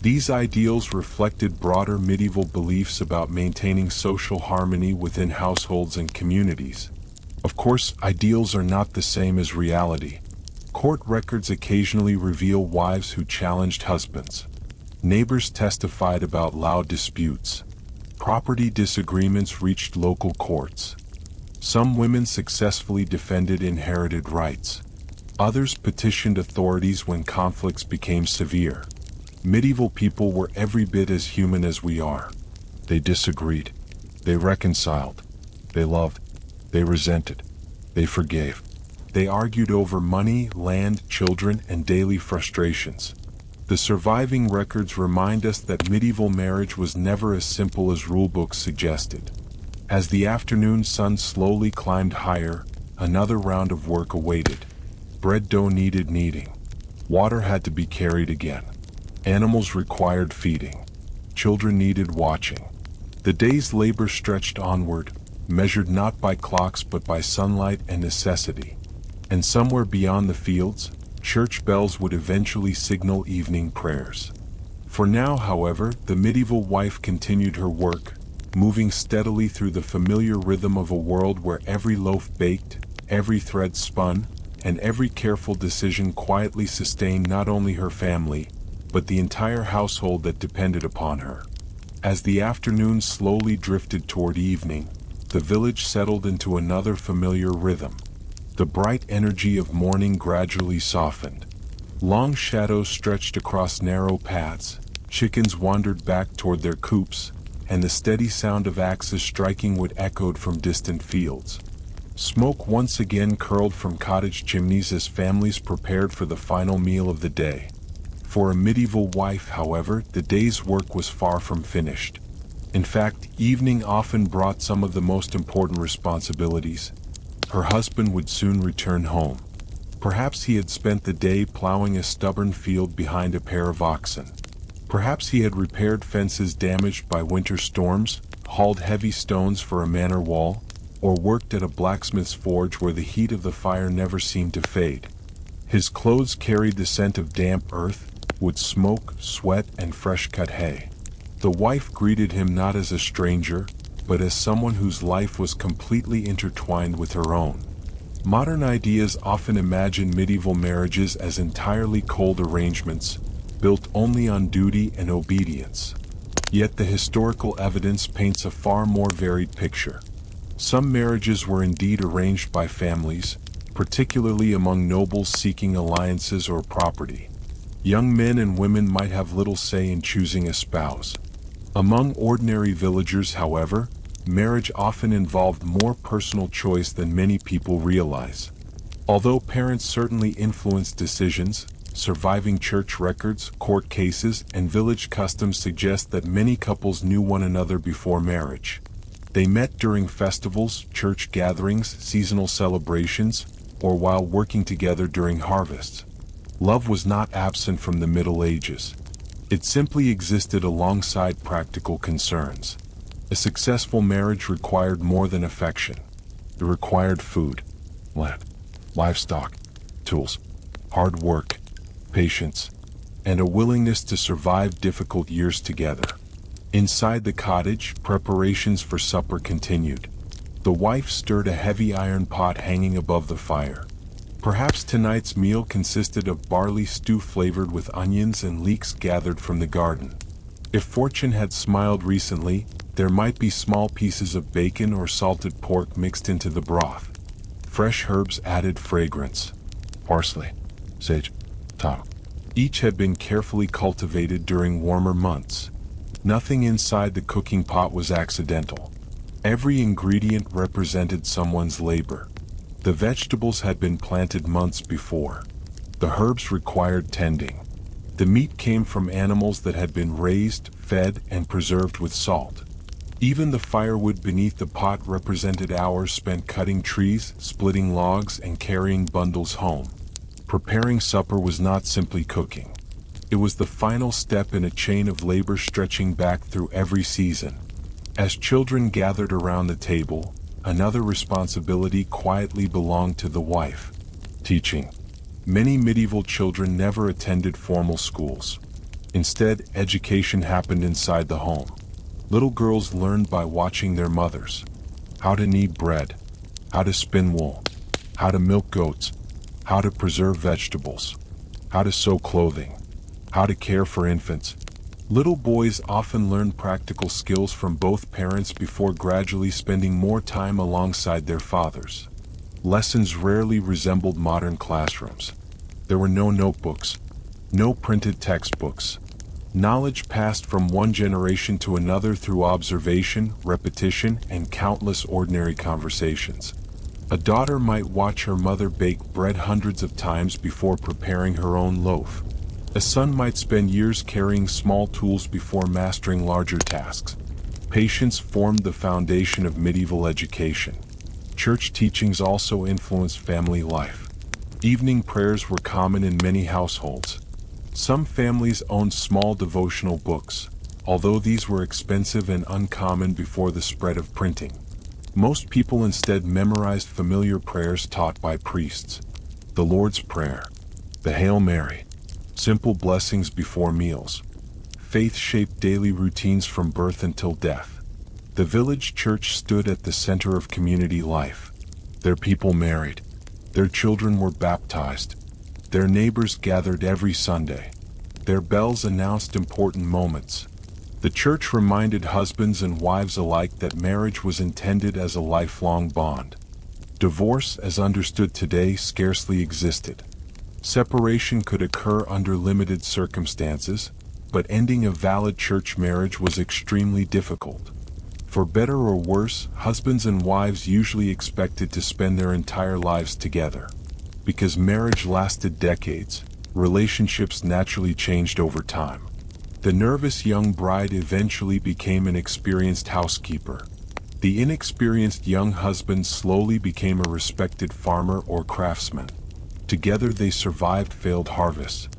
Speaker 1: These ideals reflected broader medieval beliefs about maintaining social harmony within households and communities. Of course, ideals are not the same as reality. Court records occasionally reveal wives who challenged husbands. Neighbors testified about loud disputes. Property disagreements reached local courts. Some women successfully defended inherited rights. Others petitioned authorities when conflicts became severe. Medieval people were every bit as human as we are. They disagreed. They reconciled. They loved. They resented. They forgave. They argued over money, land, children, and daily frustrations. The surviving records remind us that medieval marriage was never as simple as rulebooks suggested. As the afternoon sun slowly climbed higher, another round of work awaited. Bread dough needed kneading. Water had to be carried again. Animals required feeding. Children needed watching. The day's labor stretched onward, measured not by clocks but by sunlight and necessity. And somewhere beyond the fields, church bells would eventually signal evening prayers. For now, however, the medieval wife continued her work, moving steadily through the familiar rhythm of a world where every loaf baked, every thread spun, and every careful decision quietly sustained not only her family, but the entire household that depended upon her. As the afternoon slowly drifted toward evening, the village settled into another familiar rhythm. The bright energy of morning gradually softened. Long shadows stretched across narrow paths, chickens wandered back toward their coops, and the steady sound of axes striking wood echoed from distant fields. Smoke once again curled from cottage chimneys as families prepared for the final meal of the day. For a medieval wife, however, the day's work was far from finished. In fact, evening often brought some of the most important responsibilities. Her husband would soon return home. Perhaps he had spent the day plowing a stubborn field behind a pair of oxen. Perhaps he had repaired fences damaged by winter storms, hauled heavy stones for a manor wall, or worked at a blacksmith's forge where the heat of the fire never seemed to fade. His clothes carried the scent of damp earth, wood smoke, sweat, and fresh-cut hay. The wife greeted him not as a stranger, but as someone whose life was completely intertwined with her own. Modern ideas often imagine medieval marriages as entirely cold arrangements, built only on duty and obedience. Yet the historical evidence paints a far more varied picture. Some marriages were indeed arranged by families, particularly among nobles seeking alliances or property. Young men and women might have little say in choosing a spouse. Among ordinary villagers, however, marriage often involved more personal choice than many people realize. Although parents certainly influenced decisions, surviving church records, court cases, and village customs suggest that many couples knew one another before marriage. They met during festivals, church gatherings, seasonal celebrations, or while working together during harvests. Love was not absent from the Middle Ages. It simply existed alongside practical concerns. A successful marriage required more than affection. It required food, land, livestock, tools, hard work, patience, and a willingness to survive difficult years together. Inside the cottage, preparations for supper continued. The wife stirred a heavy iron pot hanging above the fire. Perhaps tonight's meal consisted of barley stew flavored with onions and leeks gathered from the garden. If fortune had smiled recently, there might be small pieces of bacon or salted pork mixed into the broth. Fresh herbs added fragrance. Parsley, sage, thyme. Each had been carefully cultivated during warmer months. Nothing inside the cooking pot was accidental. Every ingredient represented someone's labor. The vegetables had been planted months before. The herbs required tending. The meat came from animals that had been raised, fed, and preserved with salt. Even the firewood beneath the pot represented hours spent cutting trees, splitting logs, and carrying bundles home. Preparing supper was not simply cooking. It was the final step in a chain of labor stretching back through every season. As children gathered around the table, another responsibility quietly belonged to the wife: teaching. Many medieval children never attended formal schools. Instead, education happened inside the home. Little girls learned by watching their mothers. How to knead bread, how to spin wool, how to milk goats, how to preserve vegetables, how to sew clothing, how to care for infants. Little boys often learned practical skills from both parents before gradually spending more time alongside their fathers. Lessons rarely resembled modern classrooms. There were no notebooks, no printed textbooks. Knowledge passed from one generation to another through observation, repetition, and countless ordinary conversations. A daughter might watch her mother bake bread hundreds of times before preparing her own loaf. A son might spend years carrying small tools before mastering larger tasks. Patience formed the foundation of medieval education. Church teachings also influenced family life. Evening prayers were common in many households. Some families owned small devotional books, although these were expensive and uncommon before the spread of printing. Most people instead memorized familiar prayers taught by priests. The Lord's Prayer, the Hail Mary, simple blessings before meals. Faith shaped daily routines from birth until death. The village church stood at the center of community life. Their people married. Their children were baptized. Their neighbors gathered every Sunday. Their bells announced important moments. The church reminded husbands and wives alike that marriage was intended as a lifelong bond. Divorce, as understood today, scarcely existed. Separation could occur under limited circumstances, but ending a valid church marriage was extremely difficult. For better or worse, husbands and wives usually expected to spend their entire lives together. Because marriage lasted decades, relationships naturally changed over time. The nervous young bride eventually became an experienced housekeeper. The inexperienced young husband slowly became a respected farmer or craftsman. Together they survived failed harvests,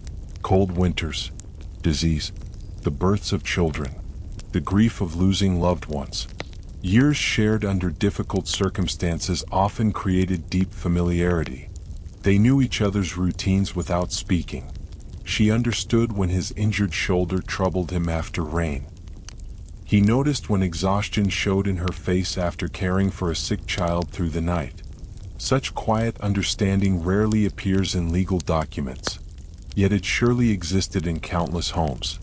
Speaker 1: cold winters, disease, the births of children, the grief of losing loved ones. Years shared under difficult circumstances often created deep familiarity. They knew each other's routines without speaking. She understood when his injured shoulder troubled him after rain. He noticed when exhaustion showed in her face after caring for a sick child through the night. Such quiet understanding rarely appears in legal documents, yet it surely existed in countless homes.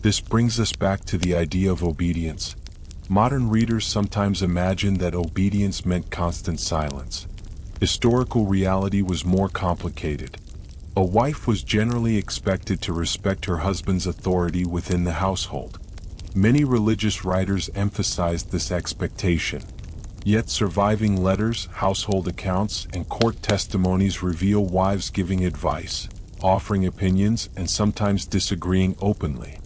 Speaker 1: This brings us back to the idea of obedience. Modern readers sometimes imagine that obedience meant constant silence. Historical reality was more complicated. A wife was generally expected to respect her husband's authority within the household. Many religious writers emphasized this expectation. Yet surviving letters, household accounts, and court testimonies reveal wives giving advice, offering opinions, and sometimes disagreeing openly.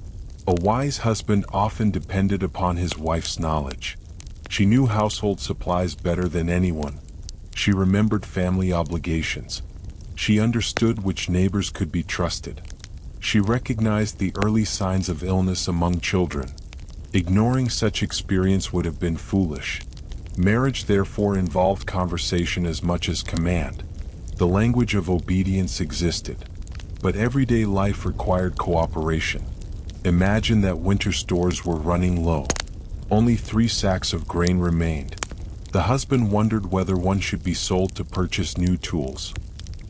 Speaker 1: A wise husband often depended upon his wife's knowledge. She knew household supplies better than anyone. She remembered family obligations. She understood which neighbors could be trusted. She recognized the early signs of illness among children. Ignoring such experience would have been foolish. Marriage therefore involved conversation as much as command. The language of obedience existed, but everyday life required cooperation. Imagine that winter stores were running low. Only 3 sacks of grain remained. The husband wondered whether one should be sold to purchase new tools.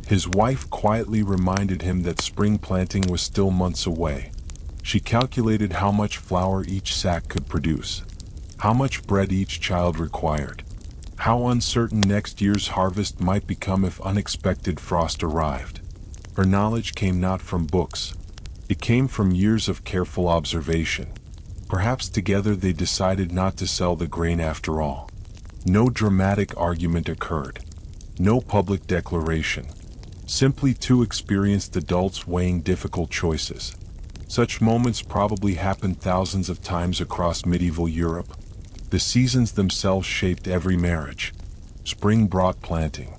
Speaker 1: His wife quietly reminded him that spring planting was still months away. She calculated how much flour each sack could produce, how much bread each child required, how uncertain next year's harvest might become if unexpected frost arrived. Her knowledge came not from books. It came from years of careful observation. Perhaps together they decided not to sell the grain after all. No dramatic argument occurred. No public declaration. Simply 2 experienced adults weighing difficult choices. Such moments probably happened thousands of times across medieval Europe. The seasons themselves shaped every marriage. Spring brought planting.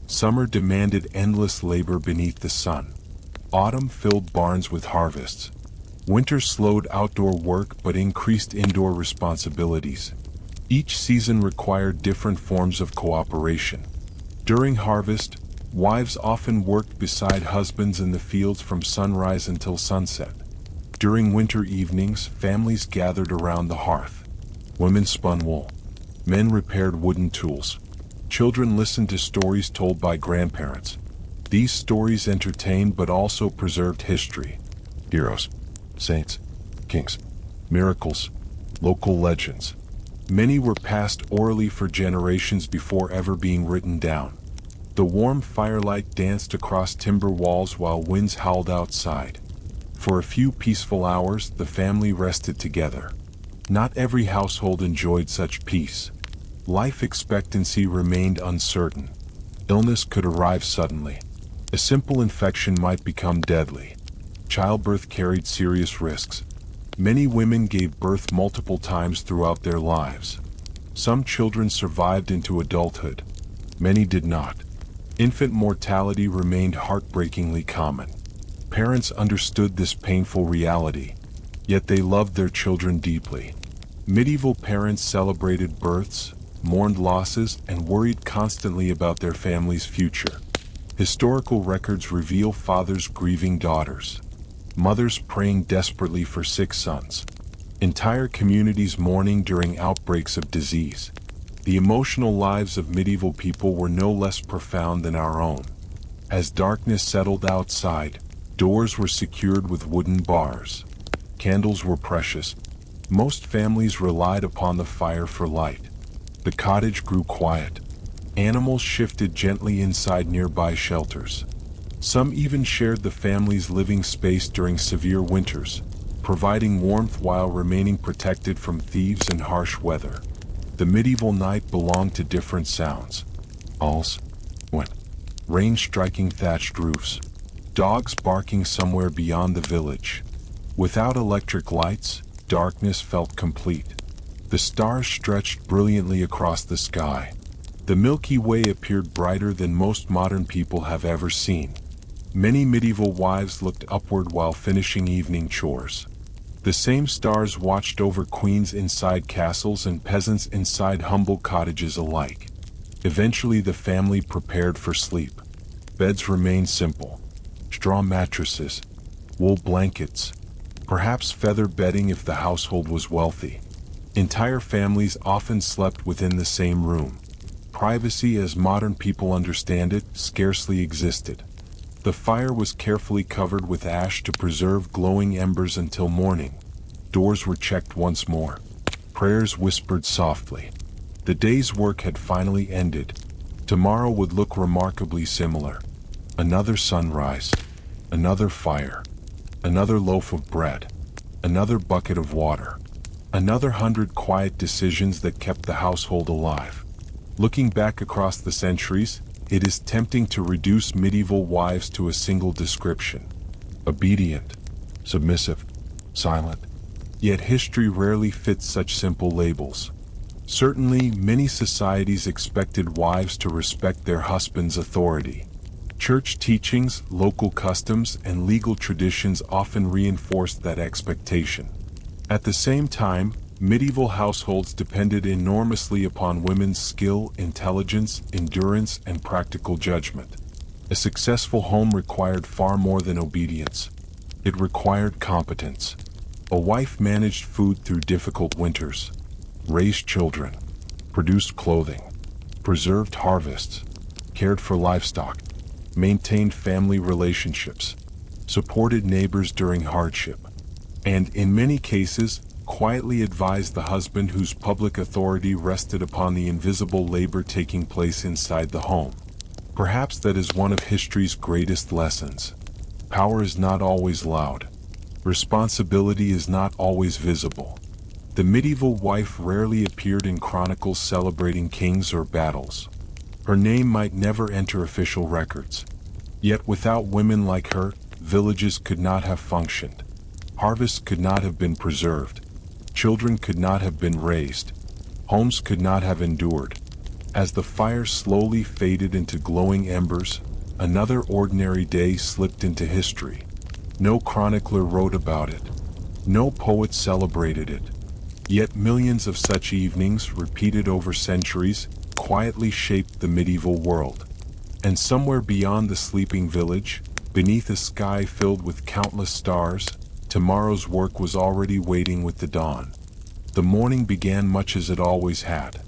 Speaker 1: Summer demanded endless labor beneath the sun. Autumn filled barns with harvests. Winter slowed outdoor work but increased indoor responsibilities. Each season required different forms of cooperation. During harvest, wives often worked beside husbands in the fields from sunrise until sunset. During winter evenings, families gathered around the hearth. Women spun wool. Men repaired wooden tools. Children listened to stories told by grandparents. These stories entertained but also preserved history. Heroes, saints, kings, miracles, local legends. Many were passed orally for generations before ever being written down. The warm firelight danced across timber walls while winds howled outside. For a few peaceful hours, the family rested together. Not every household enjoyed such peace. Life expectancy remained uncertain. Illness could arrive suddenly. A simple infection might become deadly. Childbirth carried serious risks. Many women gave birth multiple times throughout their lives. Some children survived into adulthood. Many did not. Infant mortality remained heartbreakingly common. Parents understood this painful reality, yet they loved their children deeply. Medieval parents celebrated births, mourned losses, and worried constantly about their family's future. Historical records reveal fathers grieving daughters, mothers praying desperately for sick sons, entire communities mourning during outbreaks of disease. The emotional lives of medieval people were no less profound than our own. As darkness settled outside, doors were secured with wooden bars. Candles were precious. Most families relied upon the fire for light. The cottage grew quiet. Animals shifted gently inside nearby shelters. Some even shared the family's living space during severe winters, providing warmth while remaining protected from thieves and harsh weather. The medieval night belonged to different sounds. Owls, wind, rain striking thatched roofs, dogs barking somewhere beyond the village. Without electric lights, darkness felt complete. The stars stretched brilliantly across the sky. The Milky Way appeared brighter than most modern people have ever seen. Many medieval wives looked upward while finishing evening chores. The same stars watched over queens inside castles and peasants inside humble cottages alike. Eventually the family prepared for sleep. Beds remained simple. Straw mattresses, wool blankets, perhaps feather bedding if the household was wealthy. Entire families often slept within the same room. Privacy as modern people understand it scarcely existed. The fire was carefully covered with ash to preserve glowing embers until morning. Doors were checked once more. Prayers whispered softly. The day's work had finally ended. Tomorrow would look remarkably similar. Another sunrise, another fire, another loaf of bread, another bucket of water, another 100 quiet decisions that kept the household alive. Looking back across the centuries, it is tempting to reduce medieval wives to a single description: obedient, submissive, silent. Yet history rarely fits such simple labels. Certainly, many societies expected wives to respect their husband's authority. Church teachings, local customs, and legal traditions often reinforced that expectation. At the same time, Medieval households depended enormously upon women's skill, intelligence, endurance, and practical judgment. A successful home required far more than obedience. It required competence. A wife managed food through difficult winters, raised children, produced clothing, preserved harvests, cared for livestock, maintained family relationships, supported neighbors during hardship, and in many cases, quietly advised the husband whose public authority rested upon the invisible labor taking place inside the home. Perhaps that is one of history's greatest lessons. Power is not always loud. Responsibility is not always visible. The medieval wife rarely appeared in chronicles celebrating kings or battles. Her name might never enter official records. Yet without women like her, villages could not have functioned. Harvests could not have been preserved. Children could not have been raised. Homes could not have endured. As the fire slowly faded into glowing embers, another ordinary day slipped into history. No chronicler wrote about it. No poet celebrated it. Yet millions of such evenings, repeated over centuries, quietly shaped the medieval world. And somewhere beyond the sleeping village, beneath a sky filled with countless stars, tomorrow's work was already waiting with the dawn. The morning began much as it always had.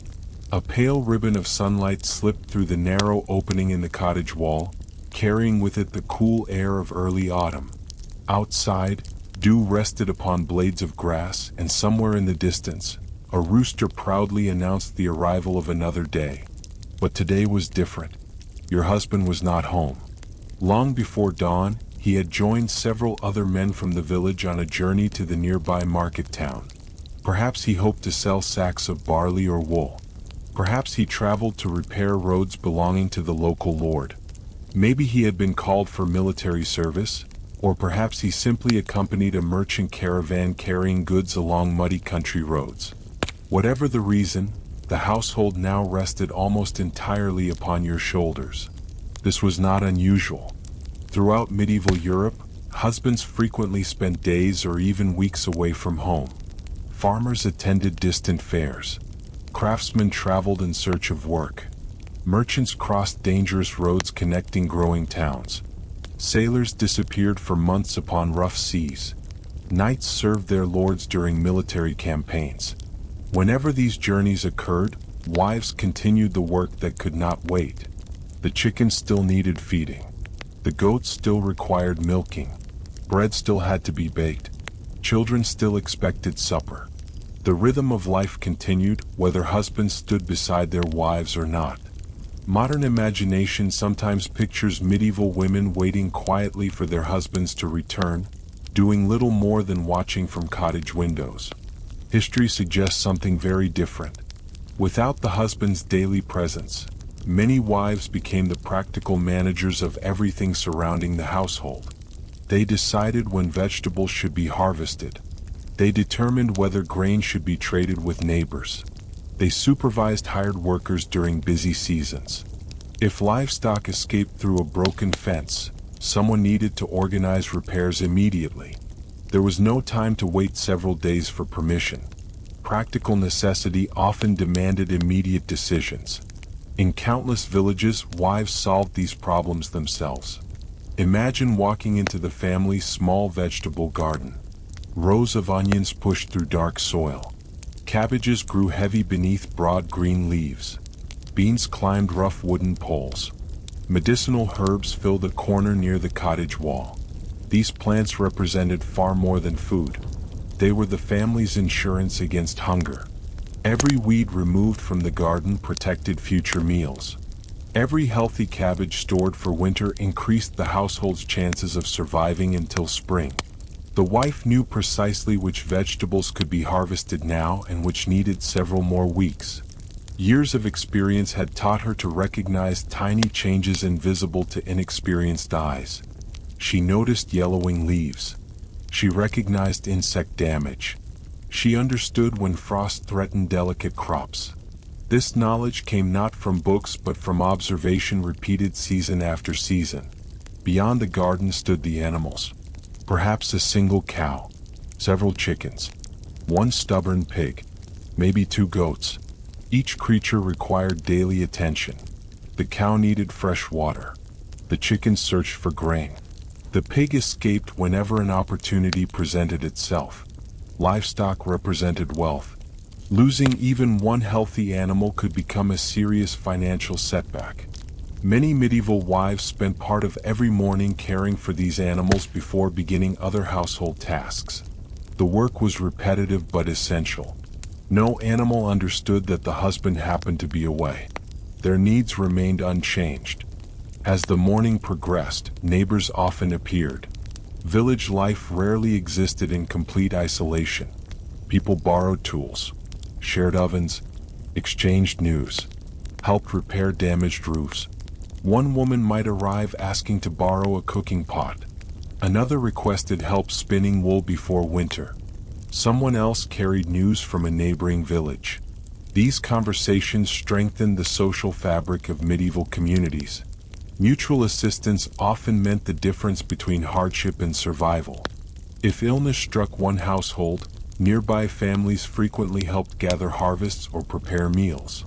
Speaker 1: A pale ribbon of sunlight slipped through the narrow opening in the cottage wall, carrying with it the cool air of early autumn. Outside, dew rested upon blades of grass, and somewhere in the distance, a rooster proudly announced the arrival of another day. But today was different. Your husband was not home. Long before dawn, he had joined several other men from the village on a journey to the nearby market town. Perhaps he hoped to sell sacks of barley or wool. Perhaps he traveled to repair roads belonging to the local lord. Maybe he had been called for military service, or perhaps he simply accompanied a merchant caravan carrying goods along muddy country roads. Whatever the reason, the household now rested almost entirely upon your shoulders. This was not unusual. Throughout medieval Europe, husbands frequently spent days or even weeks away from home. Farmers attended distant fairs. Craftsmen traveled in search of work. Merchants crossed dangerous roads connecting growing towns. Sailors disappeared for months upon rough seas. Knights served their lords during military campaigns. Whenever these journeys occurred, wives continued the work that could not wait. The chickens still needed feeding. The goats still required milking. Bread still had to be baked. Children still expected supper. The rhythm of life continued, whether husbands stood beside their wives or not. Modern imagination sometimes pictures medieval women waiting quietly for their husbands to return, doing little more than watching from cottage windows. History suggests something very different. Without the husband's daily presence, many wives became the practical managers of everything surrounding the household. They decided when vegetables should be harvested. They determined whether grain should be traded with neighbors. They supervised hired workers during busy seasons. If livestock escaped through a broken fence, someone needed to organize repairs immediately. There was no time to wait several days for permission. Practical necessity often demanded immediate decisions. In countless villages, wives solved these problems themselves. Imagine walking into the family's small vegetable garden. Rows of onions pushed through dark soil. Cabbages grew heavy beneath broad green leaves. Beans climbed rough wooden poles. Medicinal herbs filled a corner near the cottage wall. These plants represented far more than food. They were the family's insurance against hunger. Every weed removed from the garden protected future meals. Every healthy cabbage stored for winter increased the household's chances of surviving until spring. The wife knew precisely which vegetables could be harvested now and which needed several more weeks. Years of experience had taught her to recognize tiny changes invisible to inexperienced eyes. She noticed yellowing leaves. She recognized insect damage. She understood when frost threatened delicate crops. This knowledge came not from books but from observation repeated season after season. Beyond the garden stood the animals. Perhaps a single cow, several chickens, One stubborn pig, maybe two goats. Each creature required daily attention. The cow needed fresh water. The chicken searched for grain. The pig escaped whenever an opportunity presented itself. Livestock represented wealth. Losing even one healthy animal could become a serious financial setback. Many medieval wives spent part of every morning caring for these animals before beginning other household tasks. The work was repetitive but essential. No animal understood that the husband happened to be away. Their needs remained unchanged. As the morning progressed, neighbors often appeared. Village life rarely existed in complete isolation. People borrowed tools, shared ovens, exchanged news, helped repair damaged roofs. One woman might arrive asking to borrow a cooking pot. Another requested help spinning wool before winter. Someone else carried news from a neighboring village. These conversations strengthened the social fabric of medieval communities. Mutual assistance often meant the difference between hardship and survival. If illness struck one household, nearby families frequently helped gather harvests or prepare meals.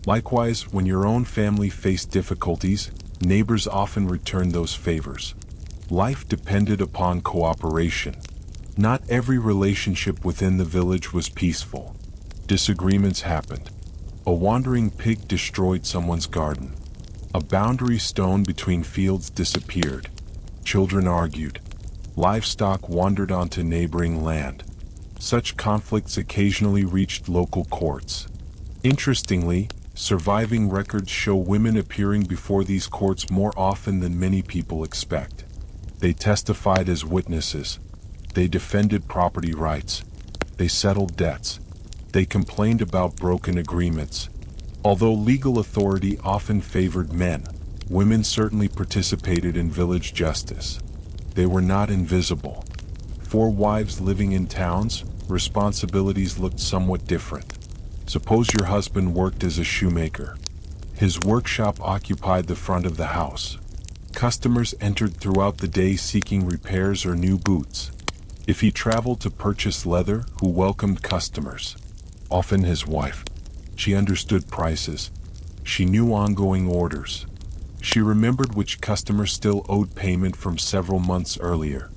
Speaker 1: Likewise, when your own family faced difficulties, neighbors often returned those favors. Life depended upon cooperation. Not every relationship within the village was peaceful. Disagreements happened. A wandering pig destroyed someone's garden. A boundary stone between fields disappeared. Children argued. Livestock wandered onto neighboring land. Such conflicts occasionally reached local courts. Interestingly, surviving records show women appearing before these courts more often than many people expect. They testified as witnesses. They defended property rights. They settled debts. They complained about broken agreements. Although legal authority often favored men, women certainly participated in village justice. They were not invisible. For wives living in towns, responsibilities looked somewhat different. Suppose your husband worked as a shoemaker. His workshop occupied the front of the house. Customers entered throughout the day seeking repairs or new boots. If he traveled to purchase leather, who welcomed customers? Often his wife. She understood prices. She knew ongoing orders. She remembered which customer still owed payment from several months earlier.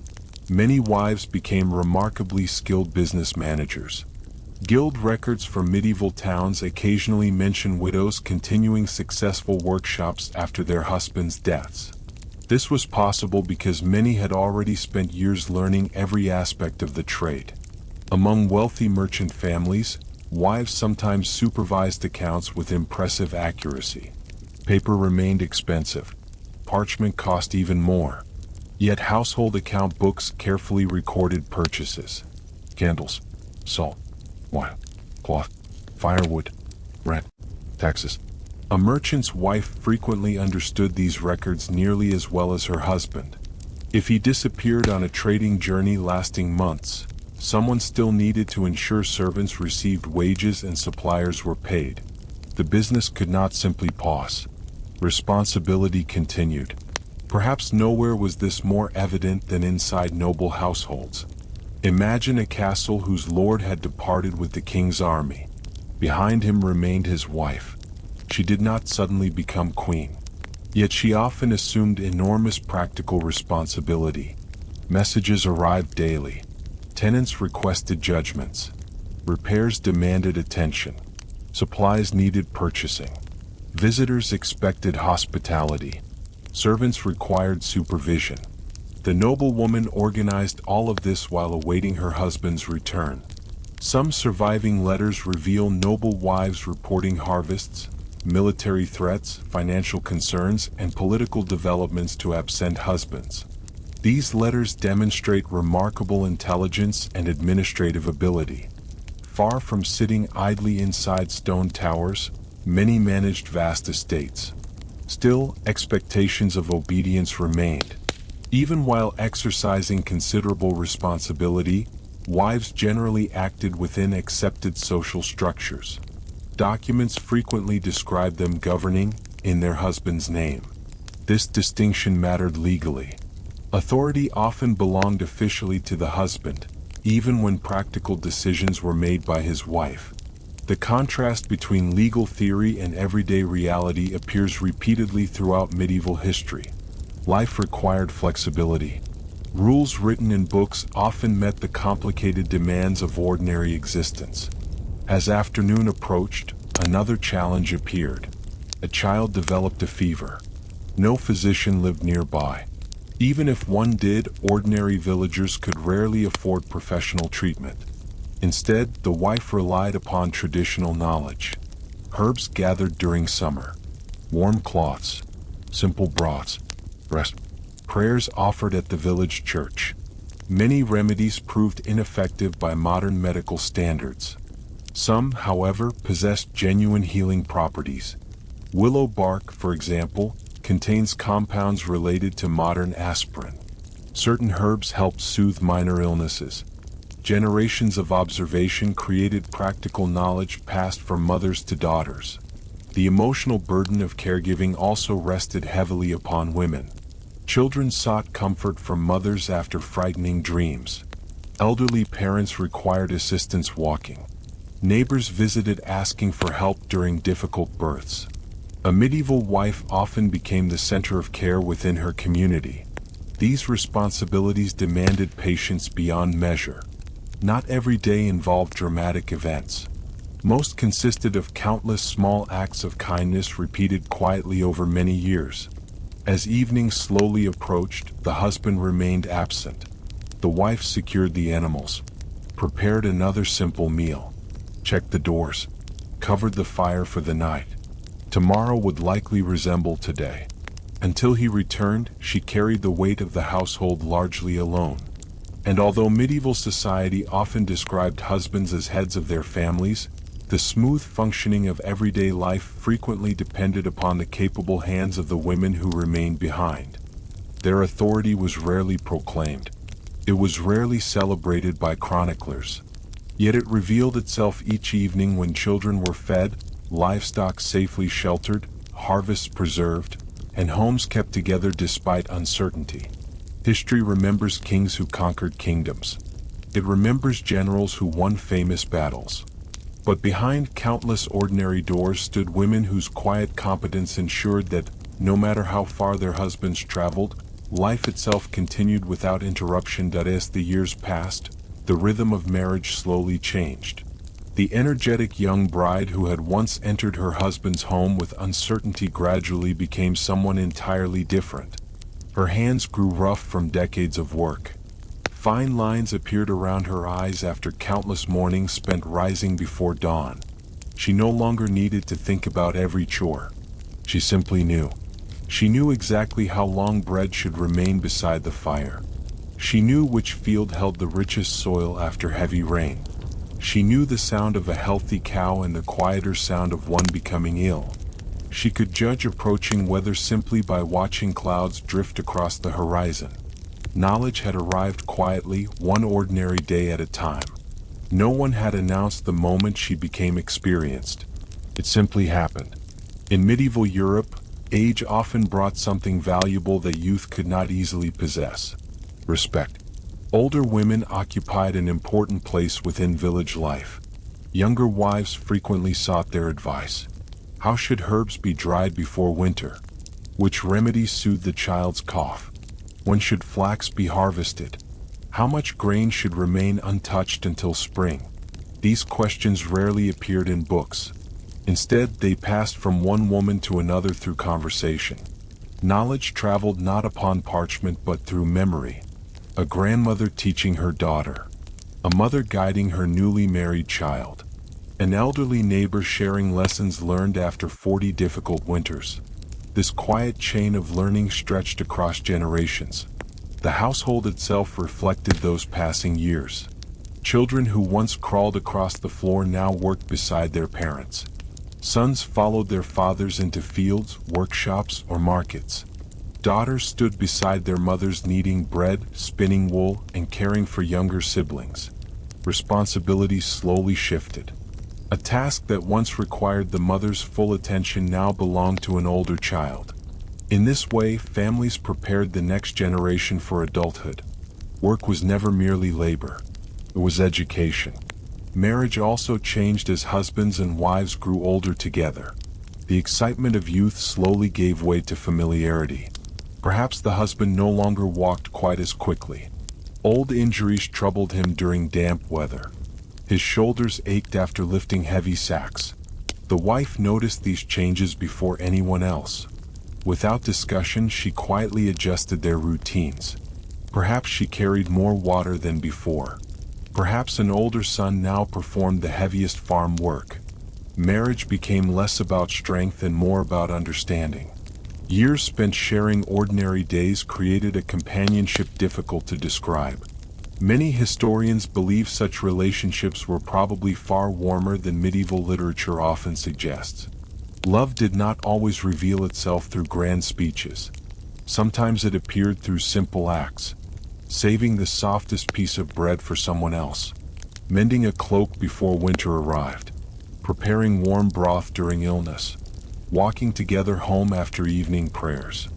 Speaker 1: Many wives became remarkably skilled business managers. Guild records from medieval towns occasionally mention widows continuing successful workshops after their husbands' deaths. This was possible because many had already spent years learning every aspect of the trade. Among wealthy merchant families, wives sometimes supervised accounts with impressive accuracy. Paper remained expensive. Parchment cost even more. Yet household account books carefully recorded purchases. Candles, salt, wine, cloth, firewood, rent, taxes. A merchant's wife frequently understood these records nearly as well as her husband. If he disappeared on a trading journey lasting months, someone still needed to ensure servants received wages and suppliers were paid. The business could not simply pause. Responsibility continued. Perhaps nowhere was this more evident than inside noble households. Imagine a castle whose lord had departed with the king's army. Behind him remained his wife. She did not suddenly become queen. Yet she often assumed enormous practical responsibility. Messages arrived daily. Tenants requested judgments. Repairs demanded attention. Supplies needed purchasing. Visitors expected hospitality. Servants required supervision. The noblewoman organized all of this while awaiting her husband's return. Some surviving letters reveal noble wives reporting harvests, military threats, financial concerns, and political developments to absent husbands. These letters demonstrate remarkable intelligence and administrative ability. Far from sitting idly inside stone towers, many managed vast estates. Still, expectations of obedience remained. Even while exercising considerable responsibility, wives generally acted within accepted social structures. Documents frequently described them governing in their husband's name. This distinction mattered legally. Authority often belonged officially to the husband, even when practical decisions were made by his wife. The contrast between legal theory and everyday reality appears repeatedly throughout medieval history. Life required flexibility. Rules written in books often met the complicated demands of ordinary existence. As afternoon approached, another challenge appeared. A child developed a fever. No physician lived nearby. Even if one did, ordinary villagers could rarely afford professional treatment. Instead, the wife relied upon traditional knowledge. Herbs gathered during summer, warm cloths, simple broths, rest, prayers offered at the village church. Many remedies proved ineffective by modern medical standards. Some, however, possessed genuine healing properties. Willow bark, for example, contains compounds related to modern aspirin. Certain herbs helped soothe minor illnesses. Generations of observation created practical knowledge passed from mothers to daughters. The emotional burden of caregiving also rested heavily upon women. Children sought comfort from mothers after frightening dreams. Elderly parents required assistance walking. Neighbors visited asking for help during difficult births. A medieval wife often became the center of care within her community. These responsibilities demanded patience beyond measure. Not every day involved dramatic events. Most consisted of countless small acts of kindness repeated quietly over many years. As evening slowly approached, the husband remained absent. The wife secured the animals, prepared another simple meal, checked the doors, covered the fire for the night. Tomorrow would likely resemble today. Until he returned, she carried the weight of the household largely alone. And although medieval society often described husbands as heads of their families, the smooth functioning of everyday life frequently depended upon the capable hands of the women who remained behind. Their authority was rarely proclaimed. It was rarely celebrated by chroniclers. Yet it revealed itself each evening when children were fed, livestock safely sheltered, harvests preserved, and homes kept together despite uncertainty. History remembers kings who conquered kingdoms. It remembers generals who won famous battles. But behind countless ordinary doors stood women whose quiet competence ensured that, no matter how far their husbands traveled, life itself continued without interruption. As the years passed, the rhythm of marriage slowly changed. The energetic young bride who had once entered her husband's home with uncertainty gradually became someone entirely different. Her hands grew rough from decades of work. Fine lines appeared around her eyes after countless mornings spent rising before dawn. She no longer needed to think about every chore. She simply knew. She knew exactly how long bread should remain beside the fire. She knew which field held the richest soil after heavy rain. She knew the sound of a healthy cow and the quieter sound of one becoming ill. She could judge approaching weather simply by watching clouds drift across the horizon. Knowledge had arrived quietly, one ordinary day at a time. No one had announced the moment she became experienced. It simply happened. In medieval Europe, age often brought something valuable that youth could not easily possess: respect. Older women occupied an important place within village life. Younger wives frequently sought their advice. How should herbs be dried before winter? Which remedies soothe the child's cough? When should flax be harvested? How much grain should remain untouched until spring? These questions rarely appeared in books. Instead, they passed from one woman to another through conversation. Knowledge traveled not upon parchment but through memory. A grandmother teaching her daughter. A mother guiding her newly married child. An elderly neighbor sharing lessons learned after 40 difficult winters. This quiet chain of learning stretched across generations. The household itself reflected those passing years. Children who once crawled across the floor now worked beside their parents. Sons followed their fathers into fields, workshops, or markets. Daughters stood beside their mothers kneading bread, spinning wool, and caring for younger siblings. Responsibilities slowly shifted. A task that once required the mother's full attention now belonged to an older child. In this way, families prepared the next generation for adulthood. Work was never merely labor. It was education. Marriage also changed as husbands and wives grew older together. The excitement of youth slowly gave way to familiarity. Perhaps the husband no longer walked quite as quickly. Old injuries troubled him during damp weather. His shoulders ached after lifting heavy sacks. The wife noticed these changes before anyone else. Without discussion, she quietly adjusted their routines. Perhaps she carried more water than before. Perhaps an older son now performed the heaviest farm work. Marriage became less about strength and more about understanding. Years spent sharing ordinary days created a companionship difficult to describe. Many historians believe such relationships were probably far warmer than medieval literature often suggests. Love did not always reveal itself through grand speeches. Sometimes it appeared through simple acts. Saving the softest piece of bread for someone else. Mending a cloak before winter arrived. Preparing warm broth during illness. Walking together home after evening prayers.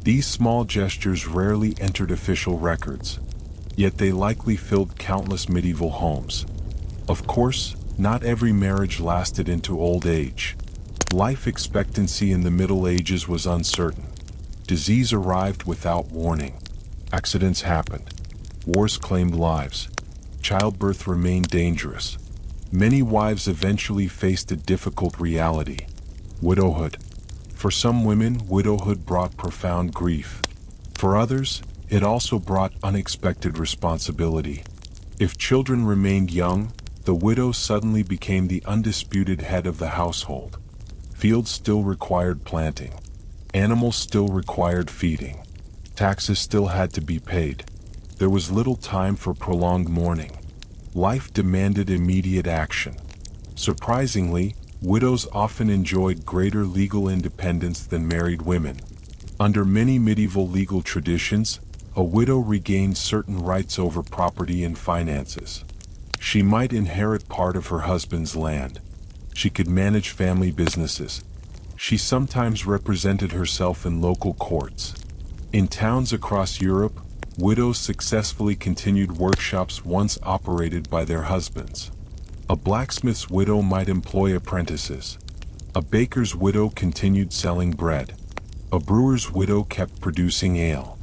Speaker 1: These small gestures rarely entered official records. Yet they likely filled countless medieval homes. Of course, not every marriage lasted into old age. Life expectancy in the Middle Ages was uncertain. Disease arrived without warning. Accidents happened. Wars claimed lives. Childbirth remained dangerous. Many wives eventually faced a difficult reality: widowhood. For some women, widowhood brought profound grief. For others, it also brought unexpected responsibility. If children remained young, the widow suddenly became the undisputed head of the household. Fields still required planting. Animals still required feeding. Taxes still had to be paid. There was little time for prolonged mourning. Life demanded immediate action. Surprisingly, widows often enjoyed greater legal independence than married women. Under many medieval legal traditions, a widow regained certain rights over property and finances. She might inherit part of her husband's land. She could manage family businesses. She sometimes represented herself in local courts. In towns across Europe, widows successfully continued workshops once operated by their husbands. A blacksmith's widow might employ apprentices. A baker's widow continued selling bread. A brewer's widow kept producing ale.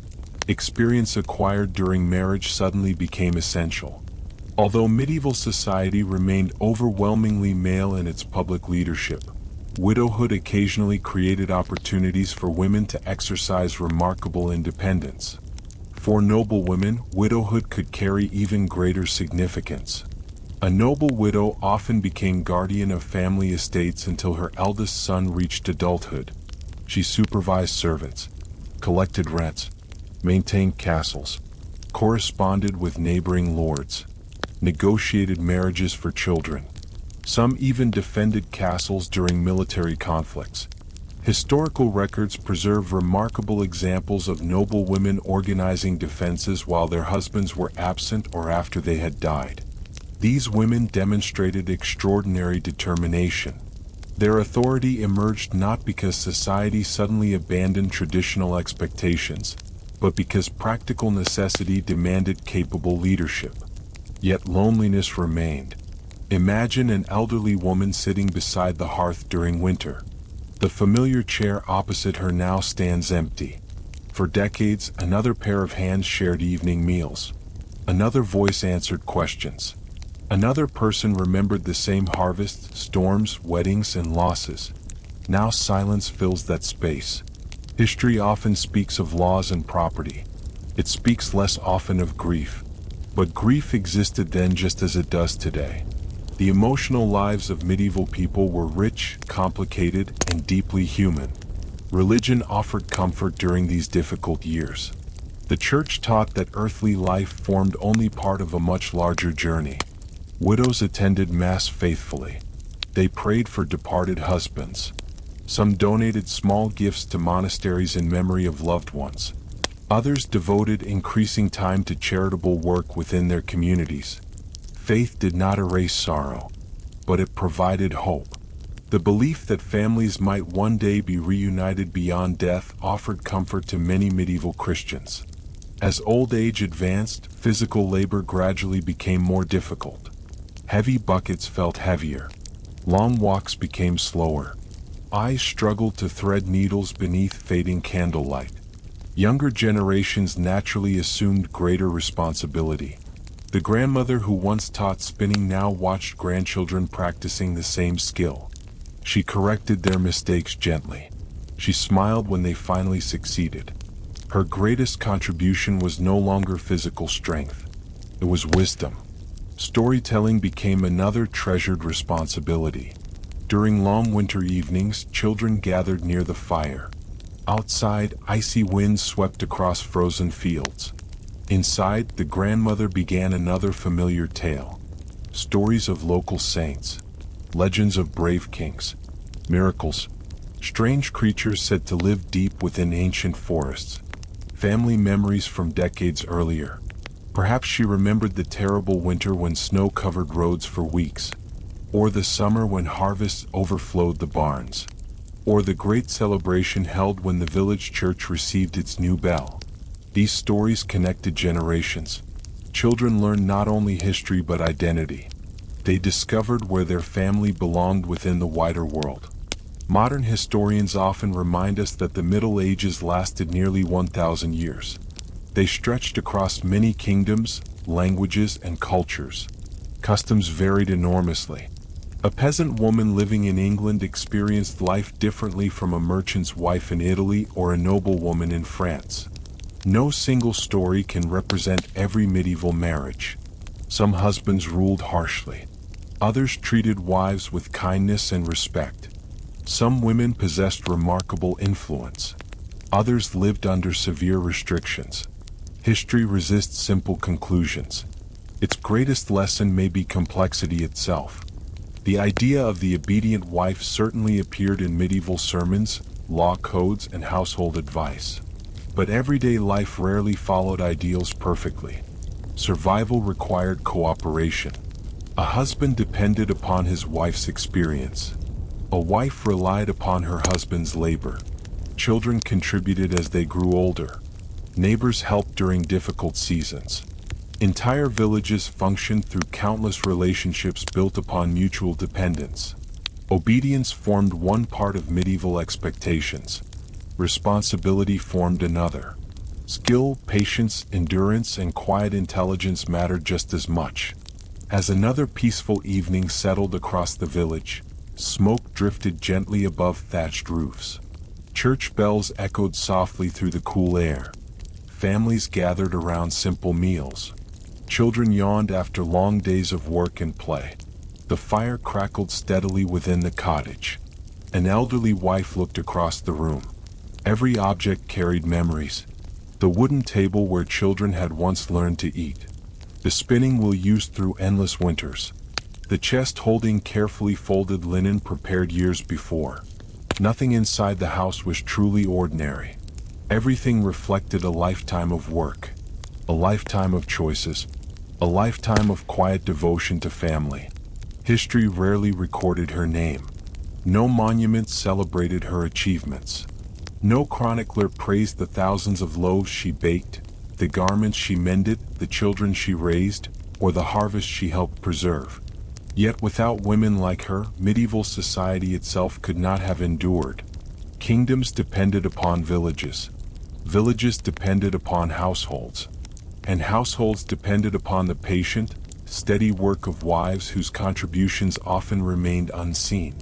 Speaker 1: Experience acquired during marriage suddenly became essential. Although medieval society remained overwhelmingly male in its public leadership, widowhood occasionally created opportunities for women to exercise remarkable independence. For noble women, widowhood could carry even greater significance. A noble widow often became guardian of family estates until her eldest son reached adulthood. She supervised servants, collected rents, maintained castles, corresponded with neighboring lords, negotiated marriages for children. Some even defended castles during military conflicts. Historical records preserve remarkable examples of noble women organizing defenses while their husbands were absent or after they had died. These women demonstrated extraordinary determination. Their authority emerged not because society suddenly abandoned traditional expectations, but because practical necessity demanded capable leadership. Yet loneliness remained. Imagine an elderly woman sitting beside the hearth during winter. The familiar chair opposite her now stands empty. For decades, another pair of hands shared evening meals. Another voice answered questions. Another person remembered the same harvests, storms, weddings, and losses. Now silence fills that space. History often speaks of laws and property. It speaks less often of grief. But grief existed then just as it does today. The emotional lives of medieval people were rich, complicated, and deeply human. Religion offered comfort during these difficult years. The Church taught that earthly life formed only part of a much larger journey. Widows attended Mass faithfully. They prayed for departed husbands. Some donated small gifts to monasteries in memory of loved ones. Others devoted increasing time to charitable work within their communities. Faith did not erase sorrow, but it provided hope. The belief that families might one day be reunited beyond death offered comfort to many medieval Christians. As old age advanced, physical labor gradually became more difficult. Heavy buckets felt heavier. Long walks became slower. Eyes struggled to thread needles beneath fading candlelight. Younger generations naturally assumed greater responsibility. The grandmother who once taught spinning now watched grandchildren practicing the same skill. She corrected their mistakes gently. She smiled when they finally succeeded. Her greatest contribution was no longer physical strength. It was wisdom. Storytelling became another treasured responsibility. During long winter evenings, children gathered near the fire. Outside, icy winds swept across frozen fields. Inside, the grandmother began another familiar tale. Stories of local saints, legends of brave kings, miracles, strange creatures said to live deep within ancient forests, family memories from decades earlier. Perhaps she remembered the terrible winter when snow covered roads for weeks, or the summer when harvests overflowed the barns, or the great celebration held when the village church received its new bell. These stories connected generations. Children learned not only history but identity. They discovered where their family belonged within the wider world. Modern historians often remind us that the Middle Ages lasted nearly 1,000 years. They stretched across many kingdoms, languages, and cultures. Customs varied enormously. A peasant woman living in England experienced life differently from a merchant's wife in Italy or a noblewoman in France. No single story can represent every medieval marriage. Some husbands ruled harshly. Others treated wives with kindness and respect. Some women possessed remarkable influence. Others lived under severe restrictions. History resists simple conclusions. Its greatest lesson may be complexity itself. The idea of the obedient wife certainly appeared in medieval sermons, law codes, and household advice. But everyday life rarely followed ideals perfectly. Survival required cooperation. A husband depended upon his wife's experience. A wife relied upon her husband's labor. Children contributed as they grew older. Neighbors helped during difficult seasons. Entire villages functioned through countless relationships built upon mutual dependence. Obedience formed one part of medieval expectations. Responsibility formed another. Skill, patience, endurance, and quiet intelligence mattered just as much. As another peaceful evening settled across the village, smoke drifted gently above thatched roofs. Church bells echoed softly through the cool air. Families gathered around simple meals. Children yawned after long days of work and play. The fire crackled steadily within the cottage. An elderly wife looked across the room. Every object carried memories. The wooden table where children had once learned to eat. The spinning wheel used through endless winters. The chest holding carefully folded linen prepared years before. Nothing inside the house was truly ordinary. Everything reflected a lifetime of work, a lifetime of choices, a lifetime of quiet devotion to family. History rarely recorded her name. No monument celebrated her achievements. No chronicler praised the thousands of loaves she baked, the garments she mended, the children she raised, or the harvest she helped preserve. Yet without women like her, medieval society itself could not have endured. Kingdoms depended upon villages. Villages depended upon households. And households depended upon the patient, steady work of wives whose contributions often remained unseen.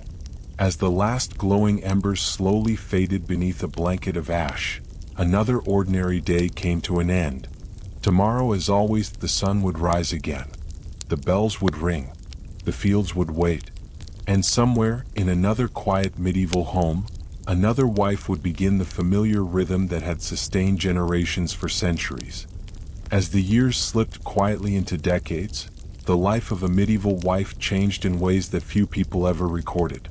Speaker 1: As the last glowing embers slowly faded beneath a blanket of ash, another ordinary day came to an end. Tomorrow, as always, the sun would rise again. The bells would ring. The fields would wait. And somewhere, in another quiet medieval home, another wife would begin the familiar rhythm that had sustained generations for centuries. As the years slipped quietly into decades, the life of a medieval wife changed in ways that few people ever recorded.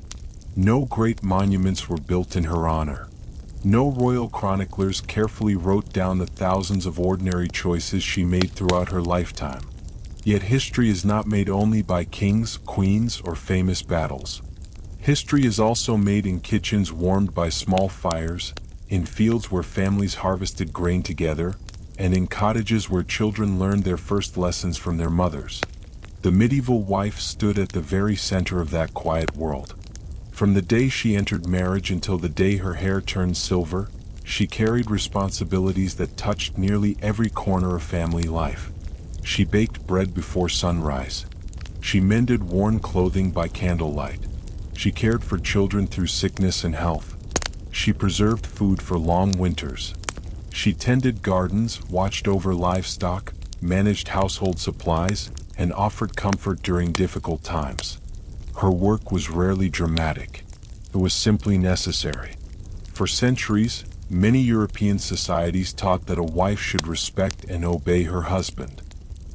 Speaker 1: No great monuments were built in her honor. No royal chroniclers carefully wrote down the thousands of ordinary choices she made throughout her lifetime. Yet history is not made only by kings, queens, or famous battles. History is also made in kitchens warmed by small fires, in fields where families harvested grain together, and in cottages where children learned their first lessons from their mothers. The medieval wife stood at the very center of that quiet world. From the day she entered marriage until the day her hair turned silver, she carried responsibilities that touched nearly every corner of family life. She baked bread before sunrise. She mended worn clothing by candlelight. She cared for children through sickness and health. She preserved food for long winters. She tended gardens, watched over livestock, managed household supplies, and offered comfort during difficult times. Her work was rarely dramatic. It was simply necessary. For centuries, many European societies taught that a wife should respect and obey her husband.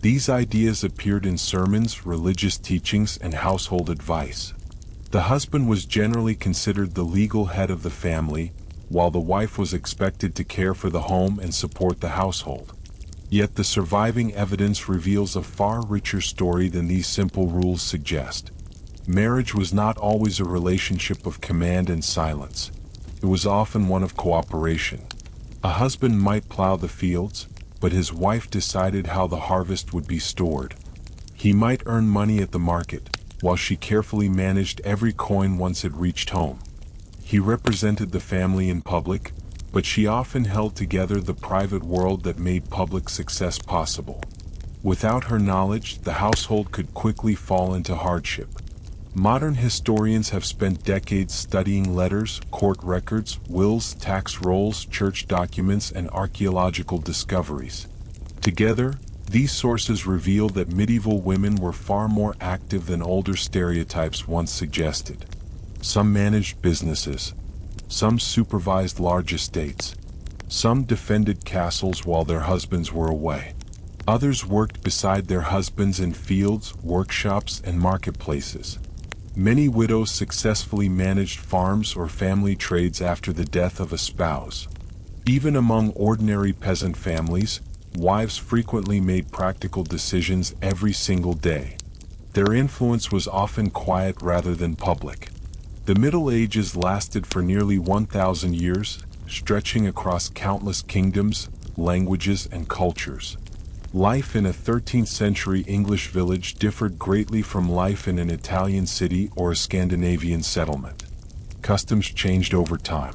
Speaker 1: These ideas appeared in sermons, religious teachings, and household advice. The husband was generally considered the legal head of the family, while the wife was expected to care for the home and support the household. Yet the surviving evidence reveals a far richer story than these simple rules suggest. Marriage was not always a relationship of command and silence. It was often one of cooperation. A husband might plow the fields, but his wife decided how the harvest would be stored. He might earn money at the market, while she carefully managed every coin once it reached home. He represented the family in public, but she often held together the private world that made public success possible. Without her knowledge, the household could quickly fall into hardship. Modern historians have spent decades studying letters, court records, wills, tax rolls, church documents, and archaeological discoveries. Together, these sources reveal that medieval women were far more active than older stereotypes once suggested. Some managed businesses. Some supervised large estates. Some defended castles while their husbands were away. Others worked beside their husbands in fields, workshops, and marketplaces. Many widows successfully managed farms or family trades after the death of a spouse. Even among ordinary peasant families, wives frequently made practical decisions every single day. Their influence was often quiet rather than public. The Middle Ages lasted for nearly 1,000 years, stretching across countless kingdoms, languages, and cultures. Life in a 13th-century English village differed greatly from life in an Italian city or a Scandinavian settlement. Customs changed over time.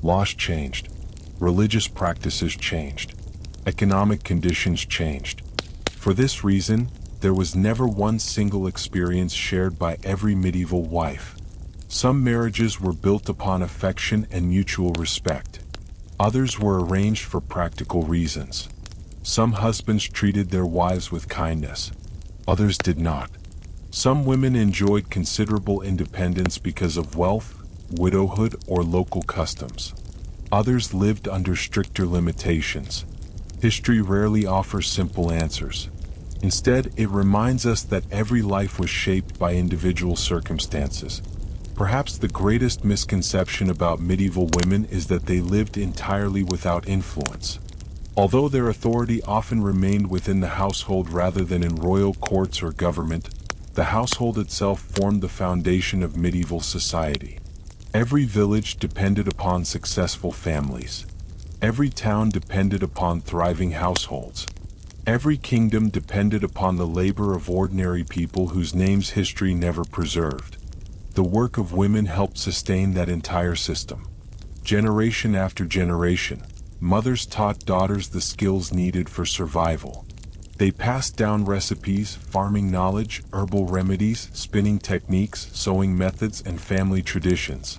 Speaker 1: Laws changed. Religious practices changed. Economic conditions changed. For this reason, there was never one single experience shared by every medieval wife. Some marriages were built upon affection and mutual respect. Others were arranged for practical reasons. Some husbands treated their wives with kindness. Others did not. Some women enjoyed considerable independence because of wealth, widowhood, or local customs. Others lived under stricter limitations. History rarely offers simple answers. Instead, it reminds us that every life was shaped by individual circumstances. Perhaps the greatest misconception about medieval women is that they lived entirely without influence. Although their authority often remained within the household rather than in royal courts or government, the household itself formed the foundation of medieval society. Every village depended upon successful families. Every town depended upon thriving households. Every kingdom depended upon the labor of ordinary people whose names history never preserved. The work of women helped sustain that entire system. Generation after generation, mothers taught daughters the skills needed for survival. They passed down recipes, farming knowledge, herbal remedies, spinning techniques, sewing methods, and family traditions.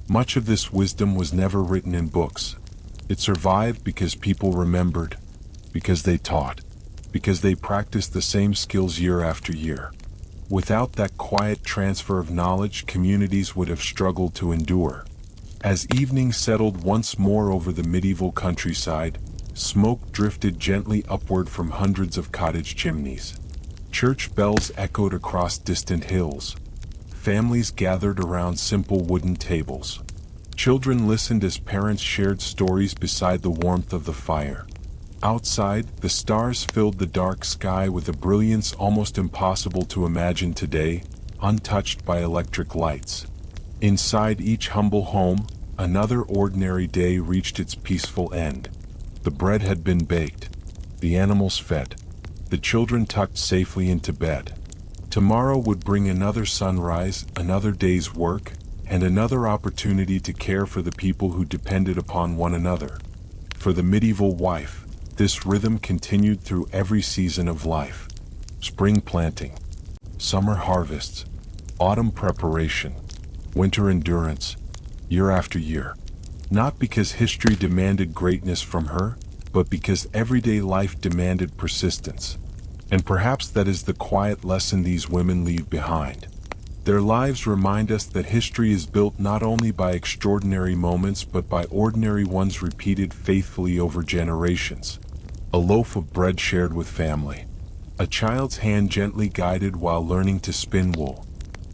Speaker 1: Much of this wisdom was never written in books. It survived because people remembered, because they taught, because they practiced the same skills year after year. Without that quiet transfer of knowledge, communities would have struggled to endure. As evening settled once more over the medieval countryside, smoke drifted gently upward from hundreds of cottage chimneys. Church bells echoed across distant hills. Families gathered around simple wooden tables. Children listened as parents shared stories beside the warmth of the fire. Outside, the stars filled the dark sky with a brilliance almost impossible to imagine today, untouched by electric lights. Inside each humble home, another ordinary day reached its peaceful end. The bread had been baked, the animals fed, the children tucked safely into bed. Tomorrow would bring another sunrise, another day's work, and another opportunity to care for the people who depended upon one another. For the medieval wife, this rhythm continued through every season of life. Spring planting, summer harvests, autumn preparation, winter endurance, year after year. Not because history demanded greatness from her, but because everyday life demanded persistence. And perhaps that is the quiet lesson these women leave behind. Their lives remind us that history is built not only by extraordinary moments but by ordinary ones repeated faithfully over generations. A loaf of bread shared with family. A child's hand gently guided while learning to spin wool.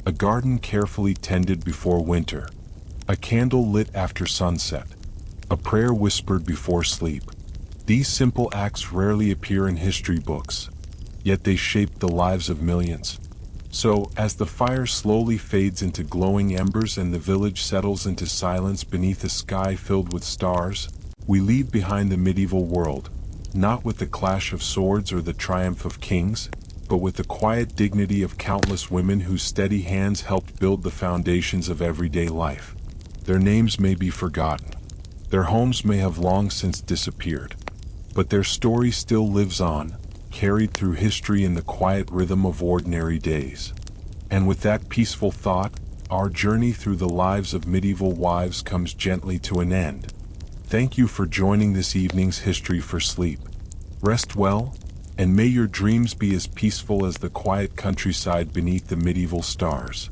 Speaker 1: A garden carefully tended before winter. A candle lit after sunset. A prayer whispered before sleep. These simple acts rarely appear in history books, yet they shape the lives of millions. So, as the fire slowly fades into glowing embers and the village settles into silence beneath a sky filled with stars, we leave behind the medieval world, not with the clash of swords or the triumph of kings, but with the quiet dignity of countless women whose steady hands helped build the foundations of everyday life. Their names may be forgotten. Their homes may have long since disappeared. But their story still lives on, carried through history in the quiet rhythm of ordinary days. And with that peaceful thought, our journey through the lives of medieval wives comes gently to an end. Thank you for joining this evening's History for Sleep. Rest well, and may your dreams be as peaceful as the quiet countryside beneath the medieval stars.